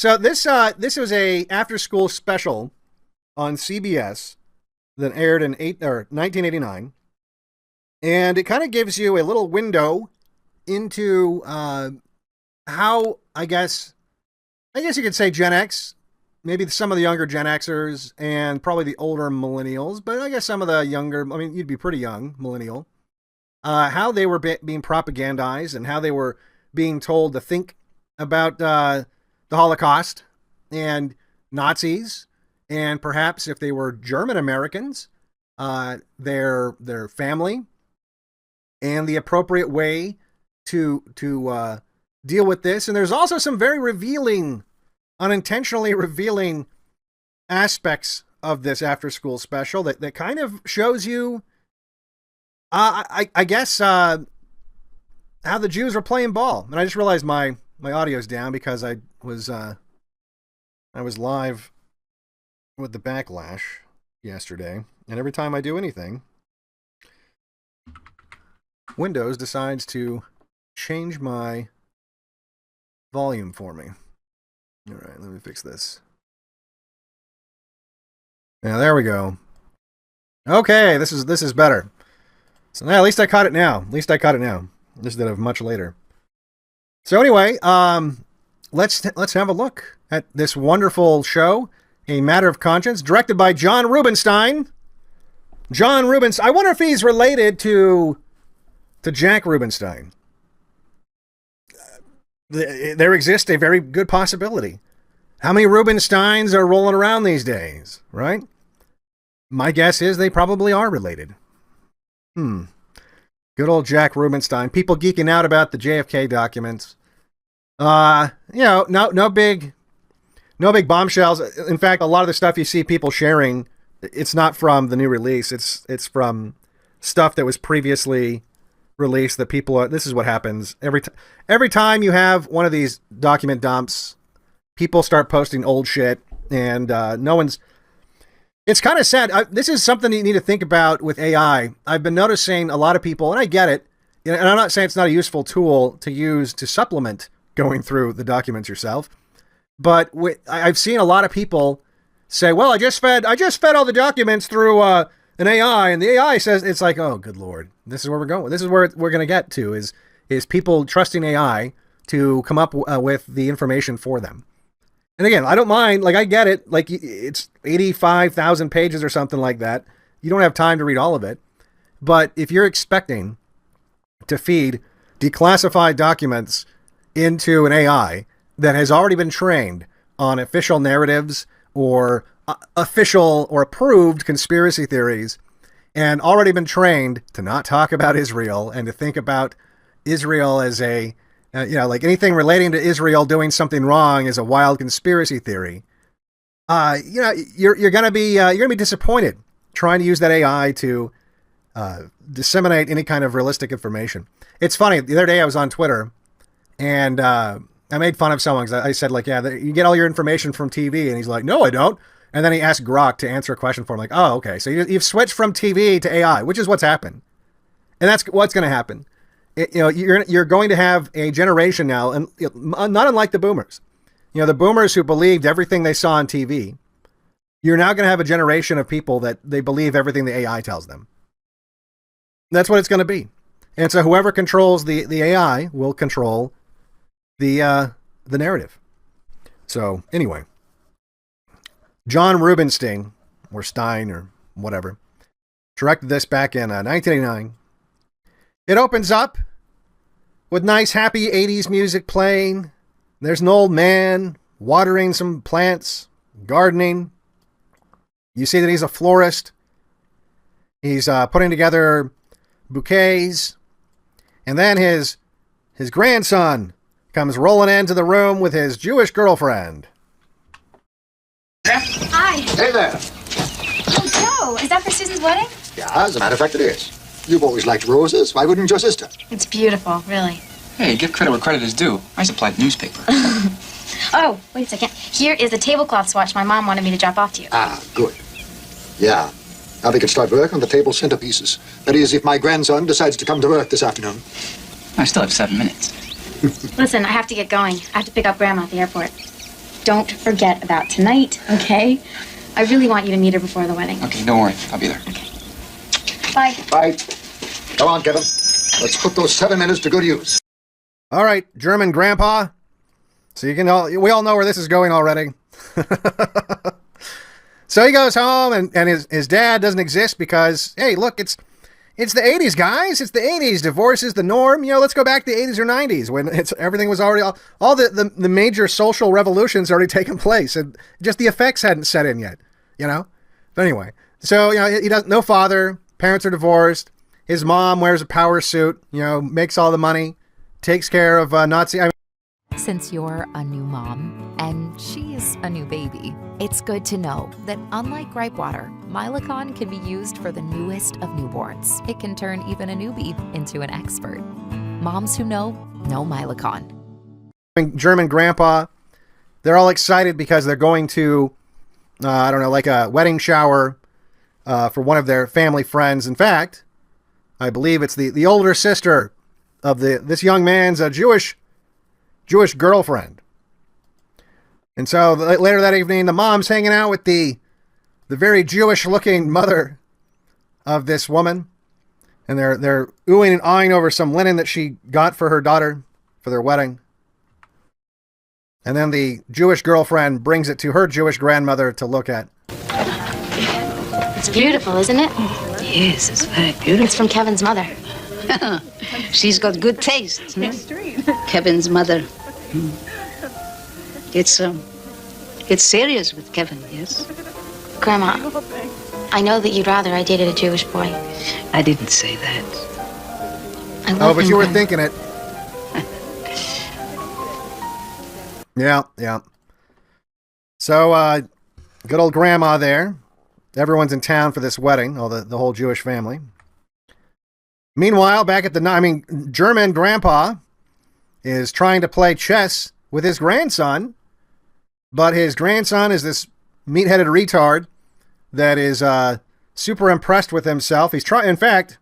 So this was a after-school special on CBS that aired in 1989, and it kind of gives you a little window into how I guess you could say Gen X, maybe some of the younger Gen Xers, and probably the older millennials, but I guess some of the younger, I mean, you'd be pretty young, millennial, how they were being propagandized and how they were being told to think about the Holocaust and Nazis, and perhaps if they were German Americans, their family, and the appropriate way to deal with this. And there's also some very revealing, unintentionally revealing aspects of this after-school special that kind of shows you, I guess, how the Jews were playing ball. And I just realized my audio's down because I was live with the backlash yesterday, and every time I do anything, Windows decides to change my volume for me. All right, let me fix this. Now there we go. Okay, this is better. So now at least I caught it now. Instead of much later. So anyway, let's have a look at this wonderful show, A Matter of Conscience, directed by John Rubinstein. John Rubinstein. I wonder if he's related to Jack Rubinstein. There exists a very good possibility. How many Rubinsteins are rolling around these days, right? My guess is they probably are related. Good old Jack Rubinstein. People geeking out about the JFK documents. No big bombshells. In fact, a lot of the stuff you see people sharing, it's not from the new release. It's from stuff that was previously released that people are. This is what happens every time you have one of these document dumps. People start posting old shit, and no one's. It's kind of sad. This is something you need to think about with AI. I've been noticing a lot of people, and I get it, and I'm not saying it's not a useful tool to use to supplement going through the documents yourself, but I've seen a lot of people say, "Well, I just fed all the documents through an AI," and the AI says, "It's like, oh, good Lord, this is where we're going. This is where we're going to get to is people trusting AI to come up with the information for them." And again, I don't mind. Like, I get it. Like, it's 85,000 pages or something like that. You don't have time to read all of it. But if you're expecting to feed declassified documents into an AI that has already been trained on official narratives or official or approved conspiracy theories, and already been trained to not talk about Israel and to think about Israel as a like anything relating to Israel doing something wrong is a wild conspiracy theory. You're gonna be disappointed trying to use that AI to disseminate any kind of realistic information. It's funny. The other day I was on Twitter, and I made fun of someone because I said, like, yeah, you get all your information from TV, and he's like, no, I don't. And then he asked Grok to answer a question for him, like, oh, okay, so you've switched from TV to AI, which is what's happened, and that's what's going to happen. You're going to have a generation now, and not unlike the boomers. The boomers who believed everything they saw on TV. You're now going to have a generation of people that they believe everything the AI tells them. That's what it's going to be. And so whoever controls the AI will control the narrative. So anyway, John Rubinstein, or Stein, or whatever, directed this back in 1989. It opens up with nice, happy 80s music playing. There's an old man watering some plants, gardening. You see that he's a florist. He's putting together bouquets. And then his grandson comes rolling into the room with his Jewish girlfriend. Hi. Hey there. Oh, Joe, is that for Susan's wedding? Yeah, as a matter of fact, it is. You've always liked roses. Why wouldn't your sister? It's beautiful, really. Hey, give credit where credit is due. I supplied newspaper. Oh, wait a second. Here is the tablecloth swatch my mom wanted me to drop off to you. Ah, good. Yeah. Now we can start work on the table centerpieces. That is, if my grandson decides to come to work this afternoon. I still have 7 minutes. Listen, I have to get going. I have to pick up Grandma at the airport. don't forget about tonight, okay? I really want you to meet her before the wedding. Okay, don't worry. I'll be there. Okay. Bye. Bye. Come on, Kevin. Let's put those 7 minutes to good use. All right, German grandpa. So we all know where this is going already. So he goes home, and his dad doesn't exist because, hey, look, it's the 80s, guys. It's the 80s. Divorce is the norm. Let's go back to the 80s or 90s when everything was already all the major social revolutions already taken place, and just the effects hadn't set in yet. But anyway, so he doesn't. No father. Parents are divorced. His mom wears a power suit. Makes all the money, takes care of Nazi. Since you're a new mom and she's a new baby, it's good to know that unlike gripe water, McIlhany can be used for the newest of newborns. It can turn even a newbie into an expert. Moms who know McIlhany. German grandpa, they're all excited because they're going to, like a wedding shower for one of their family friends. In fact, I believe it's the older sister of this young man's Jewish girlfriend. And so later that evening, the mom's hanging out with the very Jewish-looking mother of this woman, and they're oohing and eyeing over some linen that she got for her daughter for their wedding. And then the Jewish girlfriend brings it to her Jewish grandmother to look at. It's beautiful, isn't it? Yes, it's very beautiful. It's from Kevin's mother. She's got good taste. Kevin's mother. It's serious with Kevin, yes? Grandma, I know that you'd rather I dated a Jewish boy. I didn't say that. I love but him, you were Grandma. thinking it. Yeah. So, good old grandma there. Everyone's in town for this wedding, the whole Jewish family. Meanwhile, back at German grandpa is trying to play chess with his grandson, but his grandson is this meat-headed retard that is super impressed with himself. He's trying to impress.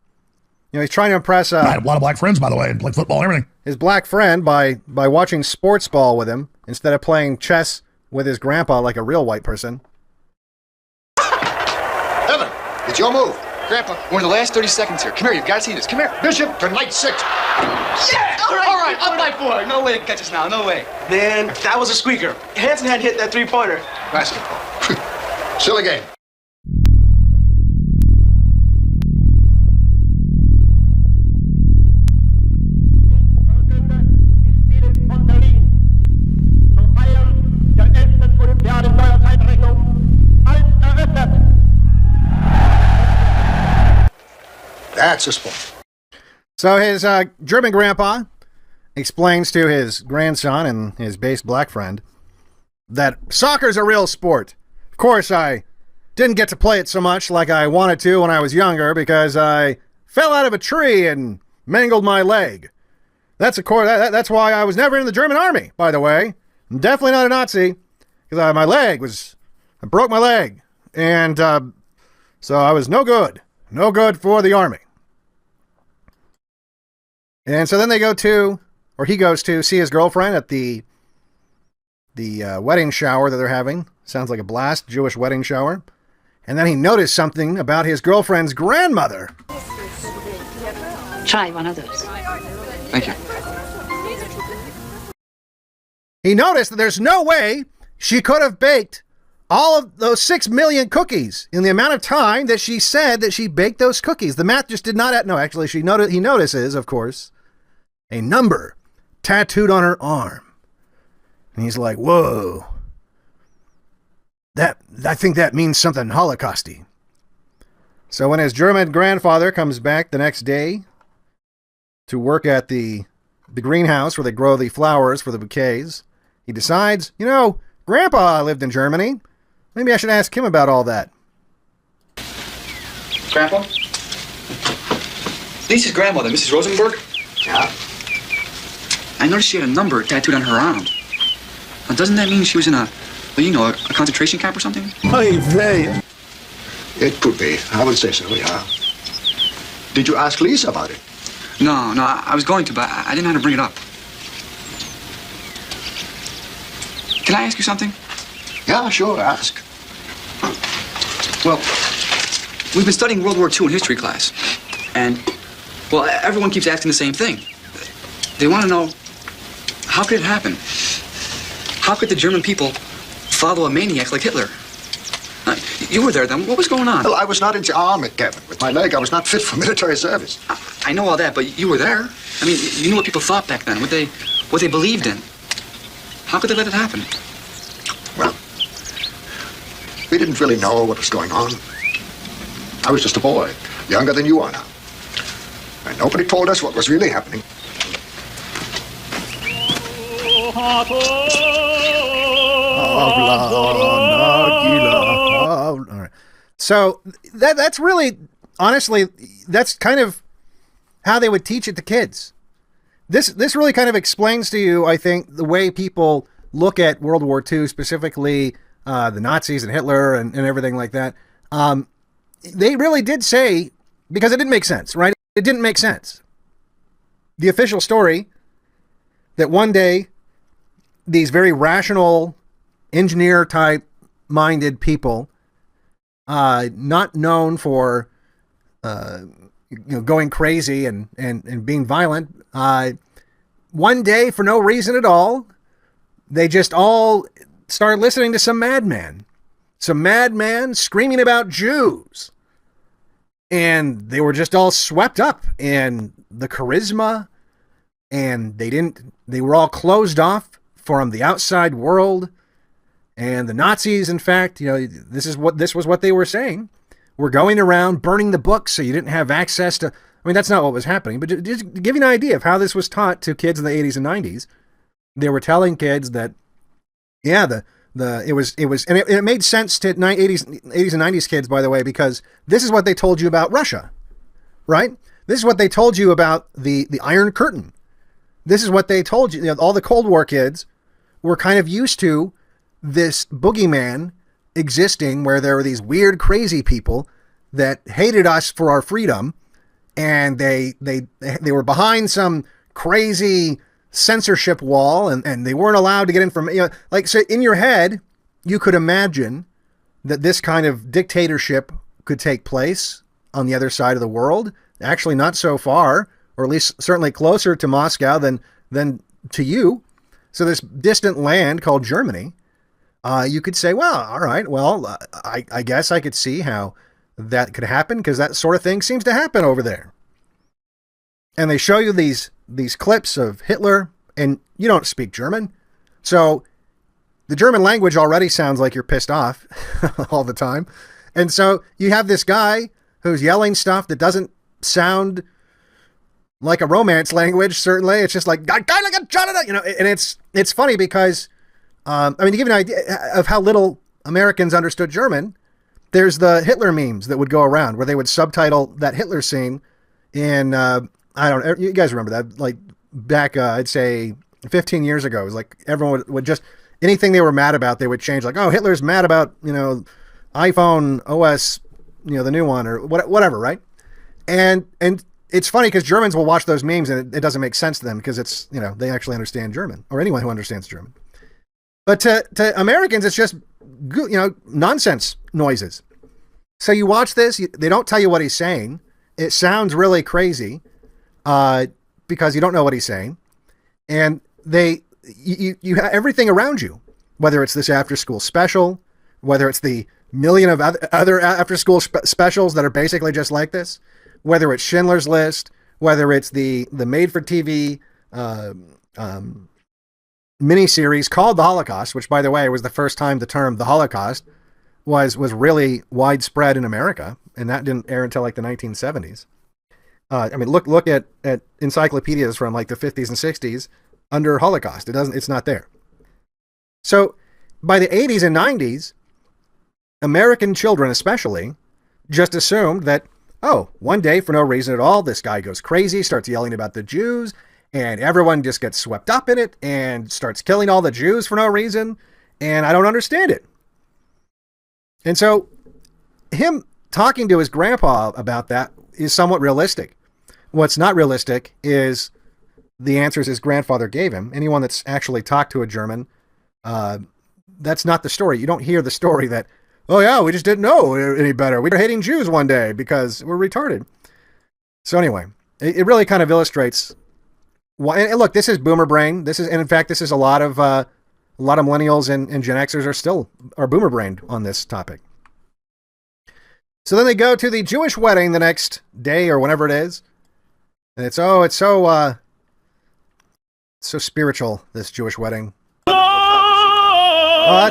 I have a lot of black friends, by the way, and play football and everything. His black friend by watching sports ball with him instead of playing chess with his grandpa like a real white person. Evan, it's your move. Grandpa, we're in the last 30 seconds here. Come here, you've got to see this. Come here. Bishop to knight 6. Yeah! All right, up by 4. No way to catch us now, no way. Man, that was a squeaker. Hanson had hit that three-pointer. Basketball. Silly game. That's a sport. So his German grandpa explains to his grandson and his base black friend that soccer's a real sport. Of course, I didn't get to play it so much like I wanted to when I was younger because I fell out of a tree and mangled my leg. That's why I was never in the German army, by the way. I'm definitely not a Nazi because I broke my leg. And so I was no good for the army. And so then he goes to see his girlfriend at the wedding shower that they're having. Sounds like a blast, Jewish wedding shower. And then he noticed something about his girlfriend's grandmother. Try one of those. Thank you. He noticed that there's no way she could have baked all of those 6 million cookies in the amount of time that she said that she baked those cookies. The math just did not add. No, actually, he notices, of course, a number tattooed on her arm. And he's like, whoa. I think that means something Holocausty. So when his German grandfather comes back the next day to work at the greenhouse where they grow the flowers for the bouquets, he decides, Grandpa lived in Germany. Maybe I should ask him about all that. Grandpa? Lisa's grandmother, Mrs. Rosenberg? Yeah? I noticed she had a number tattooed on her arm. Now, doesn't that mean she was in a concentration camp or something? Oy vey. It could be. I would say so, yeah. Did you ask Lisa about it? No, I was going to, but I didn't know how to bring it up. Can I ask you something? Yeah, sure, ask. Well, we've been studying World War II in history class. And, well, everyone keeps asking the same thing. They want to know, how could it happen? How could the German people follow a maniac like Hitler? You were there then. What was going on? Well, I was not in the army, Kevin. With my leg, I was not fit for military service. I know all that, but you were there. I mean, you knew what people thought back then, what they believed in. How could they let it happen? Well, we didn't really know what was going on. I was just a boy, younger than you are now. And nobody told us what was really happening. All right. So that's really, honestly, that's kind of how they would teach it to kids. This really kind of explains to you, I think, the way people look at World War II, specifically the Nazis and Hitler and everything like that. They really did say, because it didn't make sense, right? It didn't make sense. The official story that one day these very rational, engineer-type minded people, not known for going crazy and being violent, one day, for no reason at all, they just all started listening to some madman screaming about Jews. And they were just all swept up in the charisma, and they were all closed off from the outside world. And the Nazis, in fact, this was what they were saying. We're going around burning the books so you didn't have access to. I mean, that's not what was happening, but just to give you an idea of how this was taught to kids in the 80s and 90s, they were telling kids that, yeah, it made sense to 80s and 90s kids, by the way, because this is what they told you about Russia, right? This is what they told you about the Iron Curtain. This is what they told you. All the Cold War kids were kind of used to this boogeyman existing, where there were these weird, crazy people that hated us for our freedom, and they were behind some crazy censorship wall, and they weren't allowed to get information. So in your head, you could imagine that this kind of dictatorship could take place on the other side of the world. Actually, not so far, or at least certainly closer to Moscow than to you. So this distant land called Germany, you could say, well, all right, well, I guess I could see how that could happen, because that sort of thing seems to happen over there. And they show you these clips of Hitler, and you don't speak German. So the German language already sounds like you're pissed off all the time. And so you have this guy who's yelling stuff that doesn't sound like a Romance language, certainly. It's just like, and it's funny because, to give you an idea of how little Americans understood German, there's the Hitler memes that would go around where they would subtitle that Hitler scene in, you guys remember that, like back, I'd say 15 years ago. It was like everyone would just, anything they were mad about, they would change, like, oh, Hitler's mad about, iPhone OS, the new one, or whatever, right? And it's funny because Germans will watch those memes and it doesn't make sense to them because it's, they actually understand German, or anyone who understands German. But to Americans, it's just, nonsense noises. So you watch this, they don't tell you what he's saying. It sounds really crazy because you don't know what he's saying. And you have everything around you, whether it's this after-school special, whether it's the million of other after-school specials that are basically just like this, whether it's Schindler's List, whether it's the made-for-TV miniseries called The Holocaust, which, by the way, was the first time the term the Holocaust was really widespread in America, and that didn't air until like the 1970s. Look at encyclopedias from like the 50s and 60s under Holocaust. It's not there. So by the 80s and 90s, American children especially just assumed that, oh, one day for no reason at all, this guy goes crazy, starts yelling about the Jews, and everyone just gets swept up in it and starts killing all the Jews for no reason, and I don't understand it. And so him talking to his grandpa about that is somewhat realistic. What's not realistic is the answers his grandfather gave him. Anyone that's actually talked to a German that's not the story. You don't hear the story that, oh yeah, we just didn't know any better. We were hating Jews one day because we're retarded. So anyway, it really kind of illustrates why. And look, this is boomer brain. And in fact, this is a lot of millennials and Gen Xers are boomer brained on this topic. So then they go to the Jewish wedding the next day or whenever it is. And it's so spiritual, this Jewish wedding. I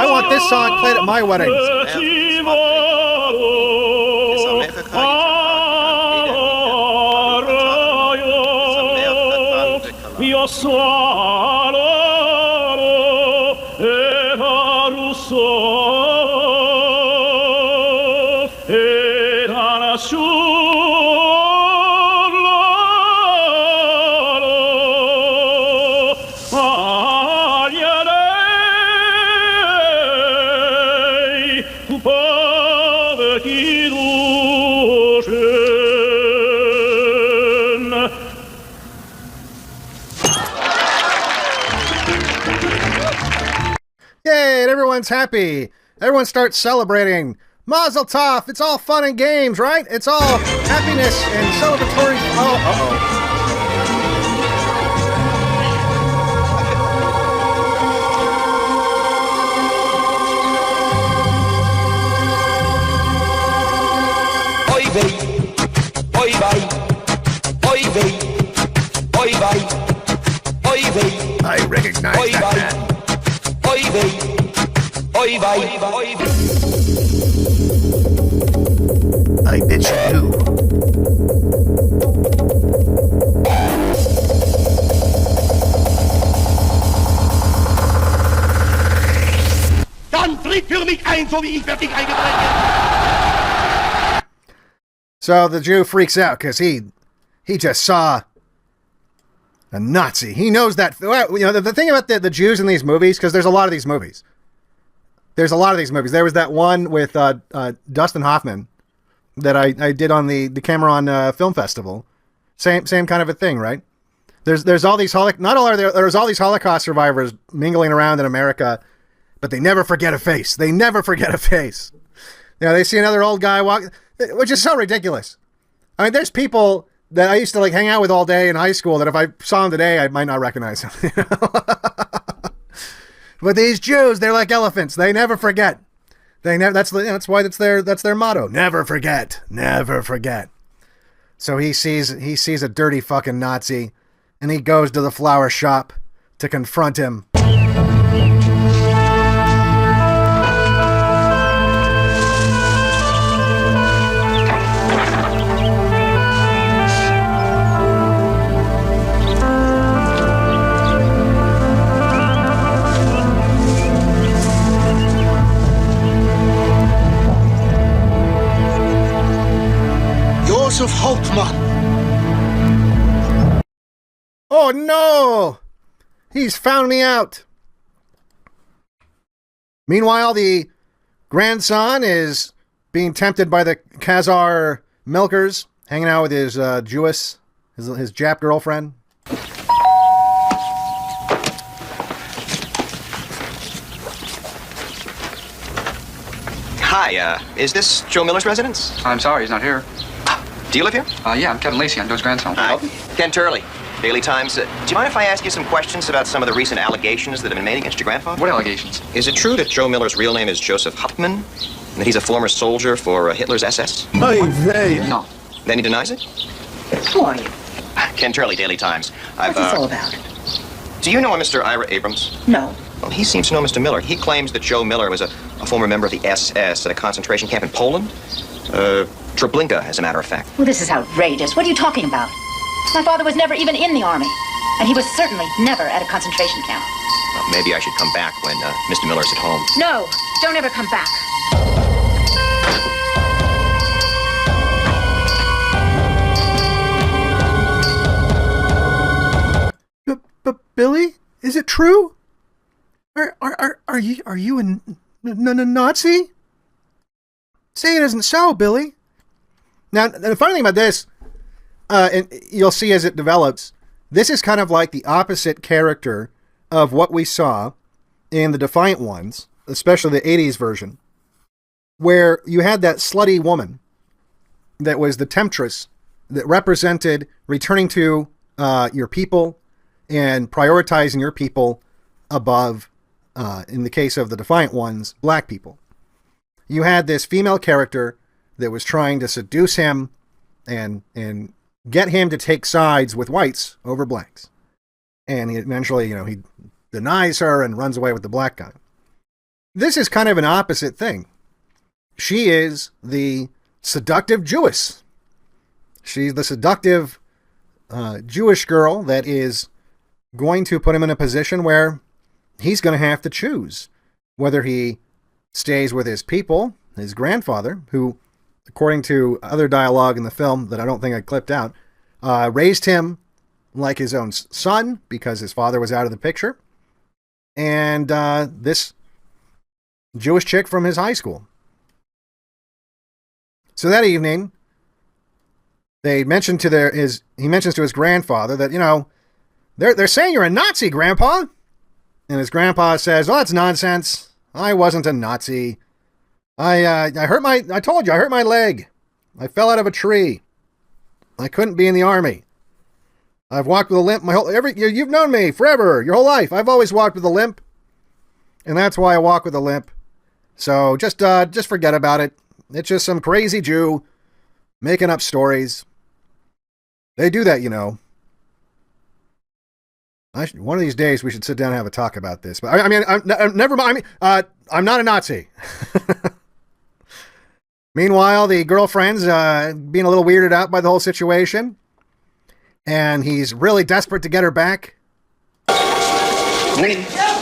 want this song played at my wedding. Yay, and everyone's happy. Everyone starts celebrating. Mazel tov. It's all fun and games, right? It's all happiness and celebratory. Oh, uh-oh. I recognize that man. I bet you do. Dann tritt für mich ein, so wie ich für dich eingetreten. So the Jew freaks out because he just saw a Nazi. He knows that. You know, the thing about the Jews in these movies, because there's a lot of these movies. There was that one with Dustin Hoffman that I did on the Cameron Film Festival. Same kind of a thing, right? There's all these there's all these Holocaust survivors mingling around in America, but they never forget a face. They never forget a face. You know, they see another old guy walk, which is so ridiculous. I mean, there's people that I used to like hang out with all day in high school that if I saw him today, I might not recognize him. You know? But these Jews, they're like elephants. They never forget. That's why that's their motto. Never forget. Never forget. So he sees a dirty fucking Nazi, and he goes to the flower shop to confront him. Joseph Hauptmann. Oh no! He's found me out. Meanwhile, the grandson is being tempted by the Khazar milkers, hanging out with his Jewess, his Jap girlfriend. Hi, is this Joe Miller's residence? I'm sorry, he's not here. Do you live here? Yeah, I'm Kevin Lacey. I'm Joe's grandson. Ken Turley, Daily Times. Do you mind if I ask you some questions about some of the recent allegations that have been made against your grandfather? What allegations? Is it true that Joe Miller's real name is Joseph Hauptmann, and that he's a former soldier for Hitler's SS? No. Then he denies it? Who are you? Ken Turley, Daily Times. What's this all about? Do you know a Mr. Ira Abrams? No. Well, he seems to know Mr. Miller. He claims that Joe Miller was a former member of the SS at a concentration camp in Poland. Treblinka, as a matter of fact. Well, this is outrageous. What are you talking about? My father was never even in the army, and he was certainly never at a concentration camp. Well, maybe I should come back when Mr. Miller's at home. No, don't ever come back. But Billy, is it true? Are you a Nazi? Say it isn't so, Billy. Now, the funny thing about this, and you'll see as it develops, this is kind of like the opposite character of what we saw in the Defiant Ones, especially the 80s version, where you had that slutty woman that was the temptress that represented returning to your people and prioritizing your people above, in the case of the Defiant Ones, black people. You had this female character that was trying to seduce him and get him to take sides with whites over blacks. And he eventually, he denies her and runs away with the black guy. This is kind of an opposite thing. She is the seductive Jewess. She's the seductive Jewish girl that is going to put him in a position where he's going to have to choose whether he stays with his people, his grandfather, who, according to other dialogue in the film that I don't think I clipped out, raised him like his own son because his father was out of the picture, and this Jewish chick from his high school. So that evening, he mentions to his grandfather that, they're saying you're a Nazi, Grandpa. And his grandpa says, "Oh, that's nonsense. I wasn't a Nazi. I told you, I hurt my leg. I fell out of a tree. I couldn't be in the army. I've walked with a limp you've known me forever, your whole life. I've always walked with a limp. And that's why I walk with a limp. So just forget about it. It's just some crazy Jew making up stories. They do that, One of these days we should sit down and have a talk about this. But never mind. I'm not a Nazi." Meanwhile, the girlfriend's being a little weirded out by the whole situation, and he's really desperate to get her back.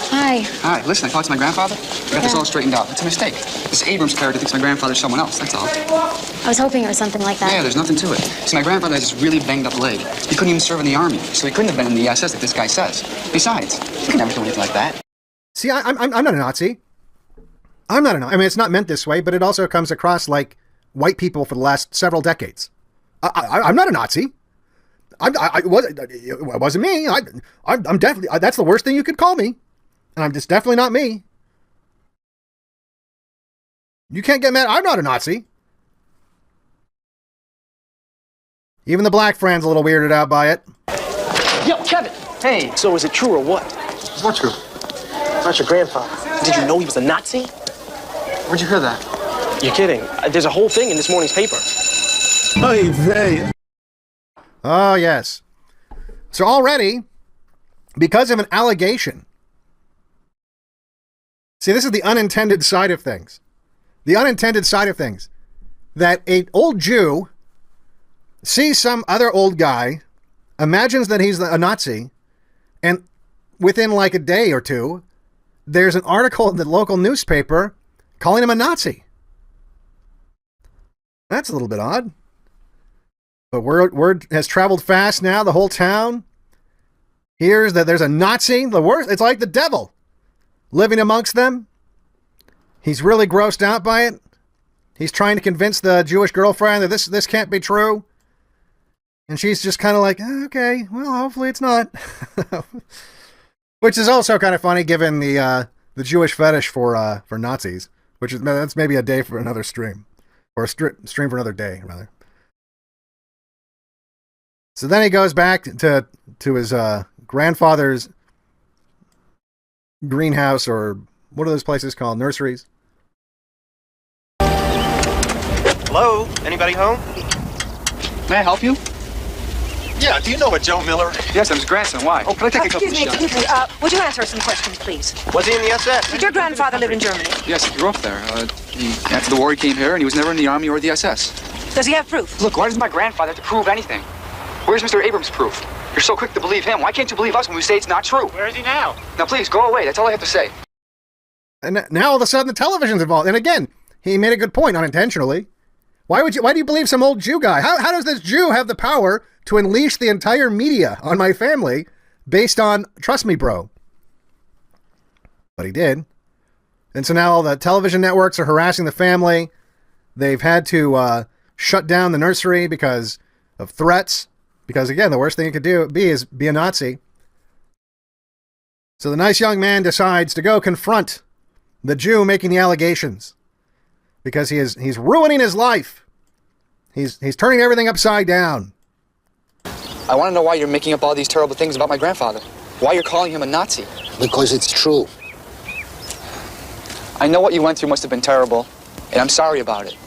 Hi. Hi, listen, I talked to my grandfather. We got this all straightened out. It's a mistake. This Abrams character thinks my grandfather's someone else, that's all. I was hoping it was something like that. Yeah, there's nothing to it. See, my grandfather has this really banged up leg. He couldn't even serve in the army, so he couldn't have been in the SS like this guy says. Besides, he could never do anything like that. See, I'm not a Nazi. I'm not a Nazi. I mean, it's not meant this way, but it also comes across like white people for the last several decades. I'm not a Nazi. It wasn't me. I'm definitely, that's the worst thing you could call me. And I'm just definitely not me. You can't get mad. I'm not a Nazi. Even the black friend's a little weirded out by it. Yo, Kevin. Hey. So is it true or what? What's true? Not your grandfather. Did you know he was a Nazi? Where'd you hear that? You're kidding. There's a whole thing in this morning's paper. Oh, yes. So already, because of an allegation. See, this is the unintended side of things. The unintended side of things. That an old Jew sees some other old guy, imagines that he's a Nazi, and within like a day or two, there's an article in the local newspaper calling him a Nazi. That's a little bit odd. But word has traveled fast now. The whole town hears that there's a Nazi, the worst. It's like the devil living amongst them. He's really grossed out by it. He's trying to convince the Jewish girlfriend that this can't be true. And she's just kind of like, okay, well, hopefully it's not. Which is also kind of funny given the Jewish fetish for Nazis, that's maybe a day for another stream, or a stream for another day, rather. So then he goes back to his grandfather's greenhouse, or what are those places called? Nurseries. Hello? Anybody home? May I help you? Yeah, do you know a Joe Miller? Yes, I'm his grandson. Why? Oh, can I take a couple Excuse me, would you answer some questions, please? Was he in the SS? Did your grandfather live in Germany? Yes, he grew up there. After the war, he came here, and he was never in the army or the SS. Does he have proof? Look, why doesn't my grandfather have to prove anything? Where's Mr. Abrams' proof? You're so quick to believe him. Why can't you believe us when we say it's not true? Where is he now? Now, please, go away. That's all I have to say. And now all of a sudden the television's involved. And again, he made a good point unintentionally. Why do you believe some old Jew guy? How does this Jew have the power to unleash the entire media on my family based on, trust me, bro? But he did. And so now all the television networks are harassing the family. They've had to shut down the nursery because of threats. Because again, the worst thing you could be is be a Nazi. So the nice young man decides to go confront the Jew making the allegations because he's ruining his life. He's turning everything upside down. I want to know why you're making up all these terrible things about my grandfather. Why you're calling him a Nazi. Because it's true. I know what you went through must have been terrible, and I'm sorry about it.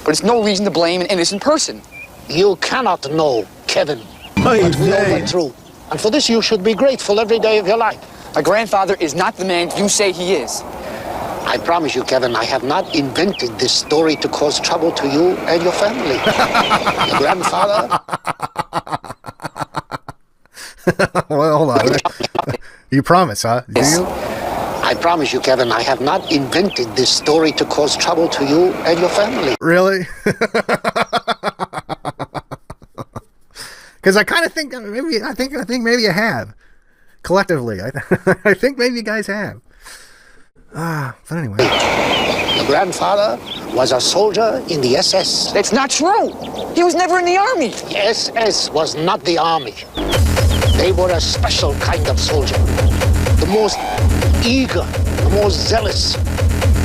But it's no reason to blame an innocent person. You cannot know, Kevin, what we all went through. And for this you should be grateful every day of your life. My grandfather is not the man you say he is. I promise you, Kevin, I have not invented this story to cause trouble to you and your family. Your grandfather... Well, hold on. You promise, huh? Do you? I promise you, Kevin, I have not invented this story to cause trouble to you and your family. Really? Because I kind of think maybe I think maybe you have. Collectively, I think maybe you guys have. But anyway. Your grandfather was a soldier in the SS. That's not true. He was never in the army. The SS was not the army. They were a special kind of soldier. The most eager, the most zealous.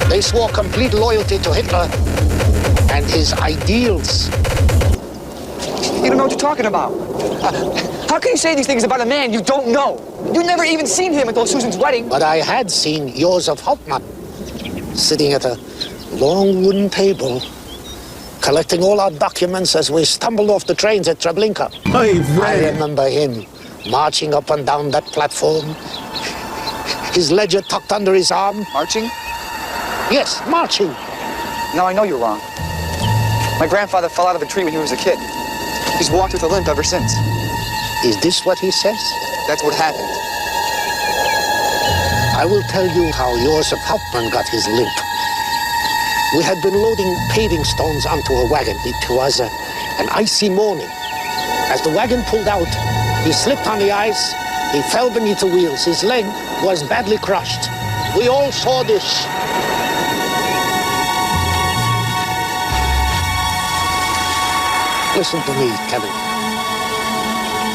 They swore complete loyalty to Hitler and his ideals. You don't know what you're talking about. How can you say these things about a man you don't know? You've never even seen him until Susan's wedding. But I had seen Josef Hauptmann sitting at a long wooden table, collecting all our documents as we stumbled off the trains at Treblinka. I remember him marching up and down that platform, his ledger tucked under his arm. Marching? Yes, marching. No, I know you're wrong. My grandfather fell out of a tree when he was a kid. He's walked with a limp ever since. Is this what he says? That's what happened. I will tell you how Josef Hauptmann got his limp. We had been loading paving stones onto a wagon. It was an icy morning. As the wagon pulled out, he slipped on the ice. He fell beneath the wheels. His leg was badly crushed. We all saw this. Listen to me, Kevin.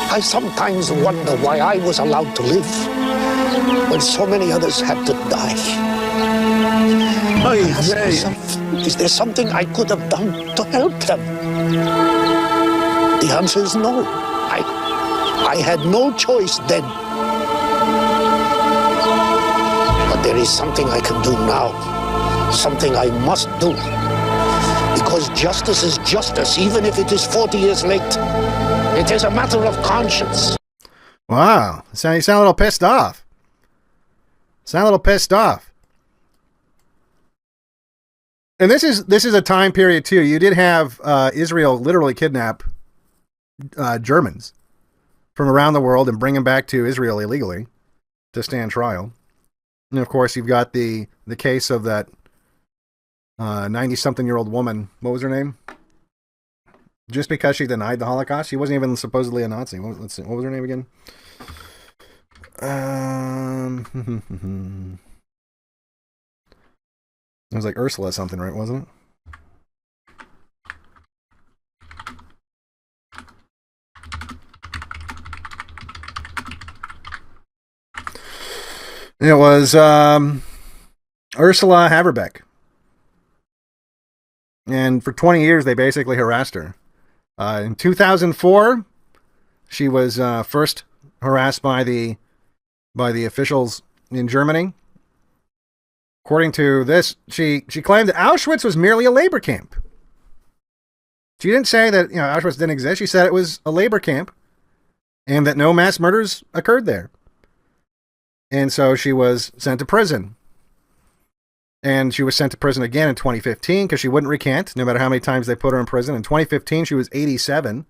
I sometimes wonder why I was allowed to live when so many others had to die. Is there something I could have done to help them? The answer is no. I had no choice then. But there is something I can do now. Something I must do. Because justice is justice, even if it is 40 years late. It is a matter of conscience. Wow. You sound a little pissed off. And this is a time period, too. You did have Israel literally kidnap Germans from around the world and bring them back to Israel illegally to stand trial. And, of course, you've got the case of that 90-something-year-old woman. What was her name? Just because she denied the Holocaust? She wasn't even supposedly a Nazi. Let's see. What was her name again? It was like Ursula something, right? Wasn't it? It was Ursula Haverbeck. And for 20 years, they basically harassed her. In 2004, she was first harassed by the officials in Germany. According to this, she claimed that Auschwitz was merely a labor camp. She didn't say that Auschwitz didn't exist. She said it was a labor camp and that no mass murders occurred there. And so she was sent to prison. And she was sent to prison again in 2015 because she wouldn't recant, no matter how many times they put her in prison. In 2015, she was 87.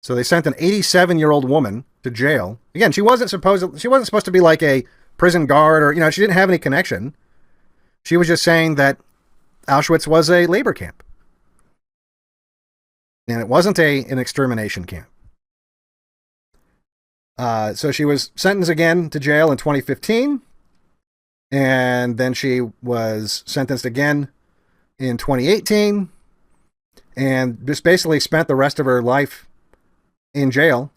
So they sent an 87-year-old woman to jail. Again, she wasn't supposed to be like a prison guard or, she didn't have any connection. She was just saying that Auschwitz was a labor camp. And it wasn't an extermination camp. So she was sentenced again to jail in 2015. And then she was sentenced again in 2018 and just basically spent the rest of her life in jail.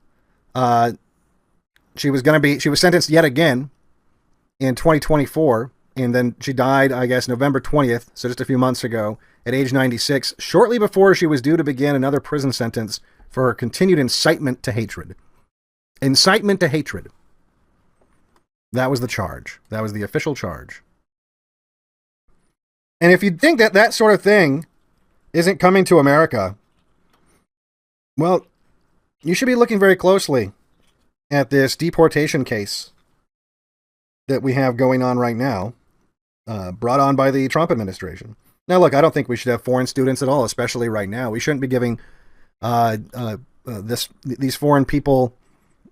she was sentenced yet again in 2024, and then she died, I guess, November 20th, so just a few months ago, at age 96, shortly before she was due to begin another prison sentence for her continued incitement to hatred. Incitement to hatred. That was the charge. That was the official charge. And if you think that that sort of thing isn't coming to America, well, you should be looking very closely at this deportation case that we have going on right now, brought on by the Trump administration. Now, look, I don't think we should have foreign students at all, especially right now. We shouldn't be giving these foreign people.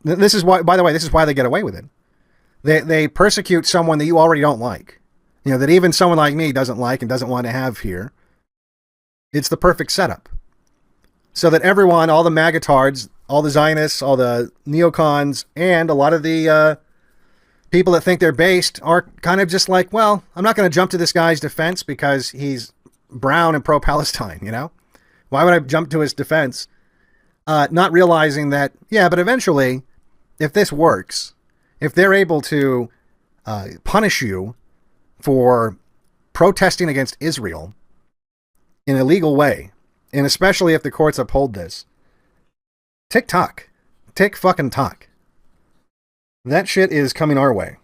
This is why, by the way, this is why they get away with it. They persecute someone that you already don't like. You know, that even someone like me doesn't like and doesn't want to have here. It's the perfect setup. So that everyone, all the magatards, all the Zionists, all the neocons, and a lot of the people that think they're based are kind of just like, well, I'm not going to jump to this guy's defense because he's brown and pro-Palestine, you know? Why would I jump to his defense? Not realizing that, yeah, but eventually, if this works, if they're able to punish you for protesting against Israel in a legal way, and especially if the courts uphold this, tick-tock. Tick-fucking-tock. That shit is coming our way.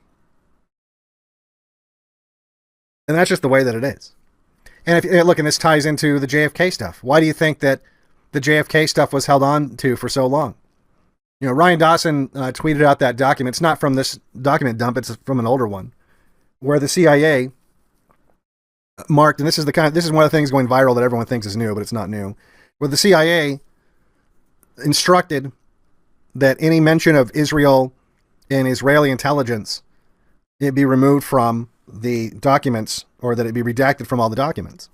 And that's just the way that it is. And if look, and this ties into the JFK stuff. Why do you think that the JFK stuff was held on to for so long? You know, Ryan Dawson tweeted out that document. It's not from this document dump, it's from an older one, where the CIA marked, and this is one of the things going viral that everyone thinks is new, but it's not new, where the CIA instructed that any mention of Israel and Israeli intelligence, it be removed from the documents, or that it be redacted from all the documents.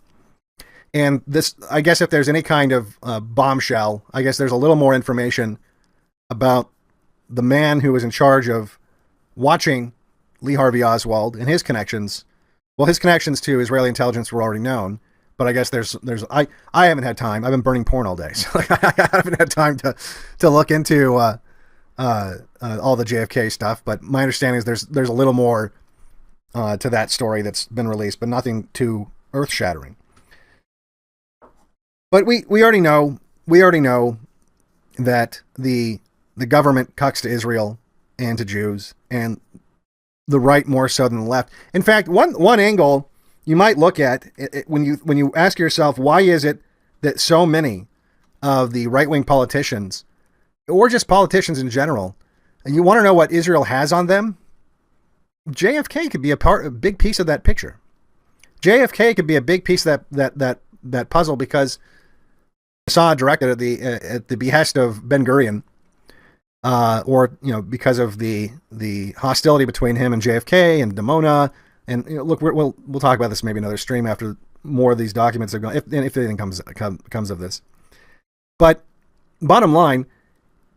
And this, I guess if there's any kind of bombshell, I guess there's a little more information about the man who was in charge of watching Lee Harvey Oswald and his connections. Well, his connections to Israeli intelligence were already known, but I guess I haven't had time. I've been burning porn all day, so I haven't had time to look into all the JFK stuff. But my understanding is there's a little more to that story that's been released, but nothing too earth-shattering. But we already know that the government cucks to Israel and to Jews, and the right more so than the left. In fact, one angle you might look at when you ask yourself, why is it that so many of the right-wing politicians, or just politicians in general, and you want to know what Israel has on them, JFK could be a big piece of that picture. JFK could be a big piece of that puzzle, because Mossad directed at the behest of Ben Gurion, or because of the hostility between him and JFK and Dimona. And look, we'll talk about this maybe another stream after more of these documents are gone, if anything comes of this. But bottom line,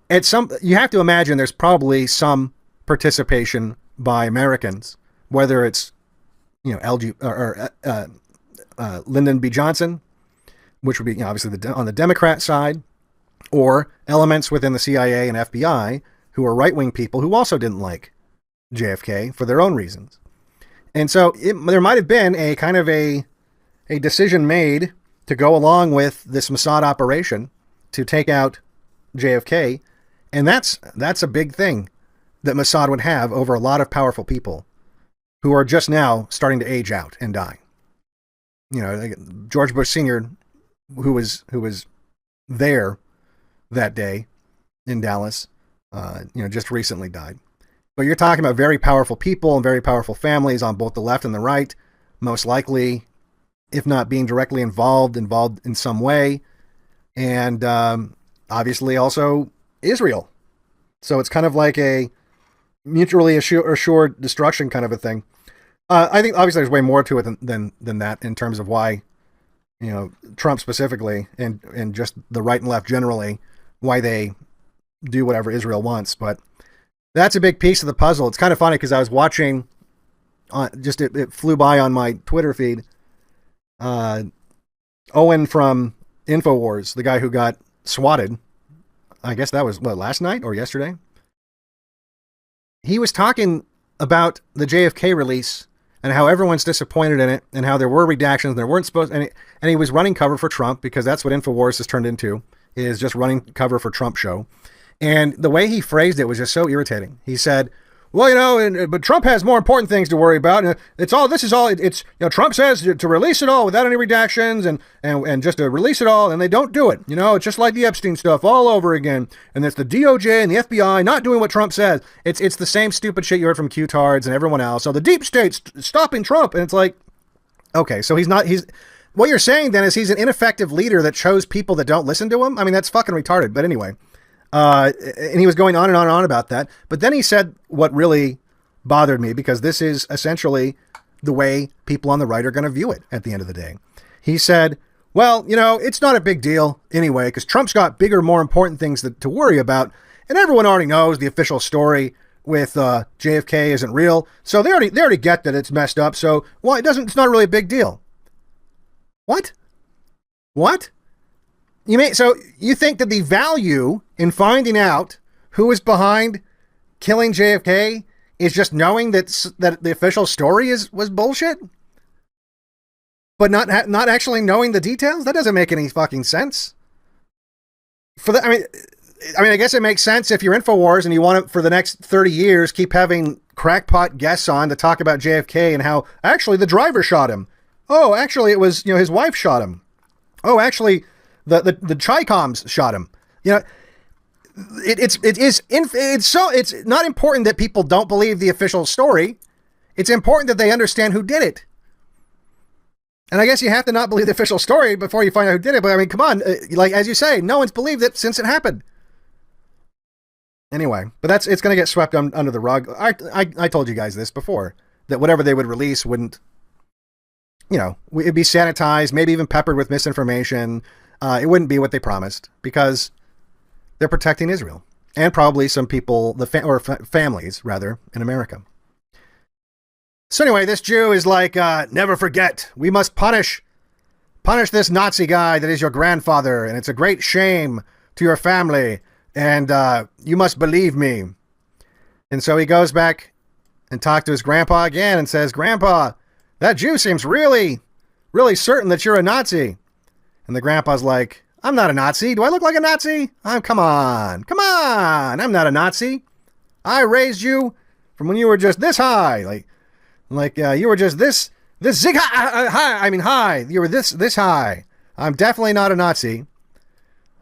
you have to imagine there's probably some participation by Americans, whether it's LG or Lyndon B. Johnson, which would be obviously on the Democrat side, or elements within the CIA and FBI who are right-wing people who also didn't like JFK for their own reasons. And so there might have been a kind of a decision made to go along with this Mossad operation to take out JFK, and that's a big thing that Mossad would have over a lot of powerful people who are just now starting to age out and die. Like George Bush Sr., who was there that day in Dallas, just recently died. But you're talking about very powerful people and very powerful families on both the left and the right, most likely, if not being directly involved in some way, and obviously also Israel. So it's kind of like a mutually assured destruction kind of a thing. I think obviously there's way more to it than that in terms of why, Trump specifically and just the right and left generally, why they do whatever Israel wants. But that's a big piece of the puzzle. It's kind of funny because I was watching, it flew by on my Twitter feed. Owen from Infowars, the guy who got swatted, I guess that was last night or yesterday. he was talking about the JFK release and how everyone's disappointed in it and how there were redactions and there weren't supposed, and he was running cover for Trump, because that's what Infowars has turned into, is just running cover for Trump show. And the way he phrased it was just so irritating. He said, well, you know, but Trump has more important things to worry about. It's Trump says to release it all without any redactions and just to release it all, and they don't do it. You know, it's just like the Epstein stuff all over again. And it's the DOJ and the FBI not doing what Trump says. It's the same stupid shit you heard from Q-tards and everyone else. So the deep state's stopping Trump. And it's like, okay, so what you're saying then is he's an ineffective leader that chose people that don't listen to him. I mean, that's fucking retarded. But anyway. And he was going on and on and on about that. But then he said what really bothered me, because this is essentially the way people on the right are going to view it at the end of the day. He said, well, you know, it's not a big deal anyway, because Trump's got bigger, more important things to worry about. And everyone already knows the official story with JFK isn't real. So they already get that it's messed up. So, well, it's not really a big deal. What? So you think that the value in finding out who is behind killing JFK is just knowing that the official story was bullshit, but not actually knowing the details? That doesn't make any fucking sense. I mean, I guess it makes sense if you're Infowars and you want to, for the next 30 years, keep having crackpot guests on to talk about JFK and how actually the driver shot him. Oh, actually it was, his wife shot him. Oh, actually the Chi-Coms shot him. You know, it's not important that people don't believe the official story. It's important that they understand who did it. And I guess you have to not believe the official story before you find out who did it. But I mean, come on, like as you say, no one's believed it since it happened. Anyway, but it's going to get swept under the rug. I told you guys this before, that whatever they would release wouldn't, it'd be sanitized, maybe even peppered with misinformation. It wouldn't be what they promised, because they're protecting Israel and probably some people, families rather, in America. So anyway, this Jew is like, never forget, we must punish this Nazi guy that is your grandfather, and it's a great shame to your family, and you must believe me. And so he goes back and talks to his grandpa again and says, Grandpa, that Jew seems really, really certain that you're a Nazi. And the grandpa's like, I'm not a Nazi. Do I look like a Nazi? Come on. I'm not a Nazi. I raised you from when you were just this high. Like you were just this zig high. You were this high. I'm definitely not a Nazi.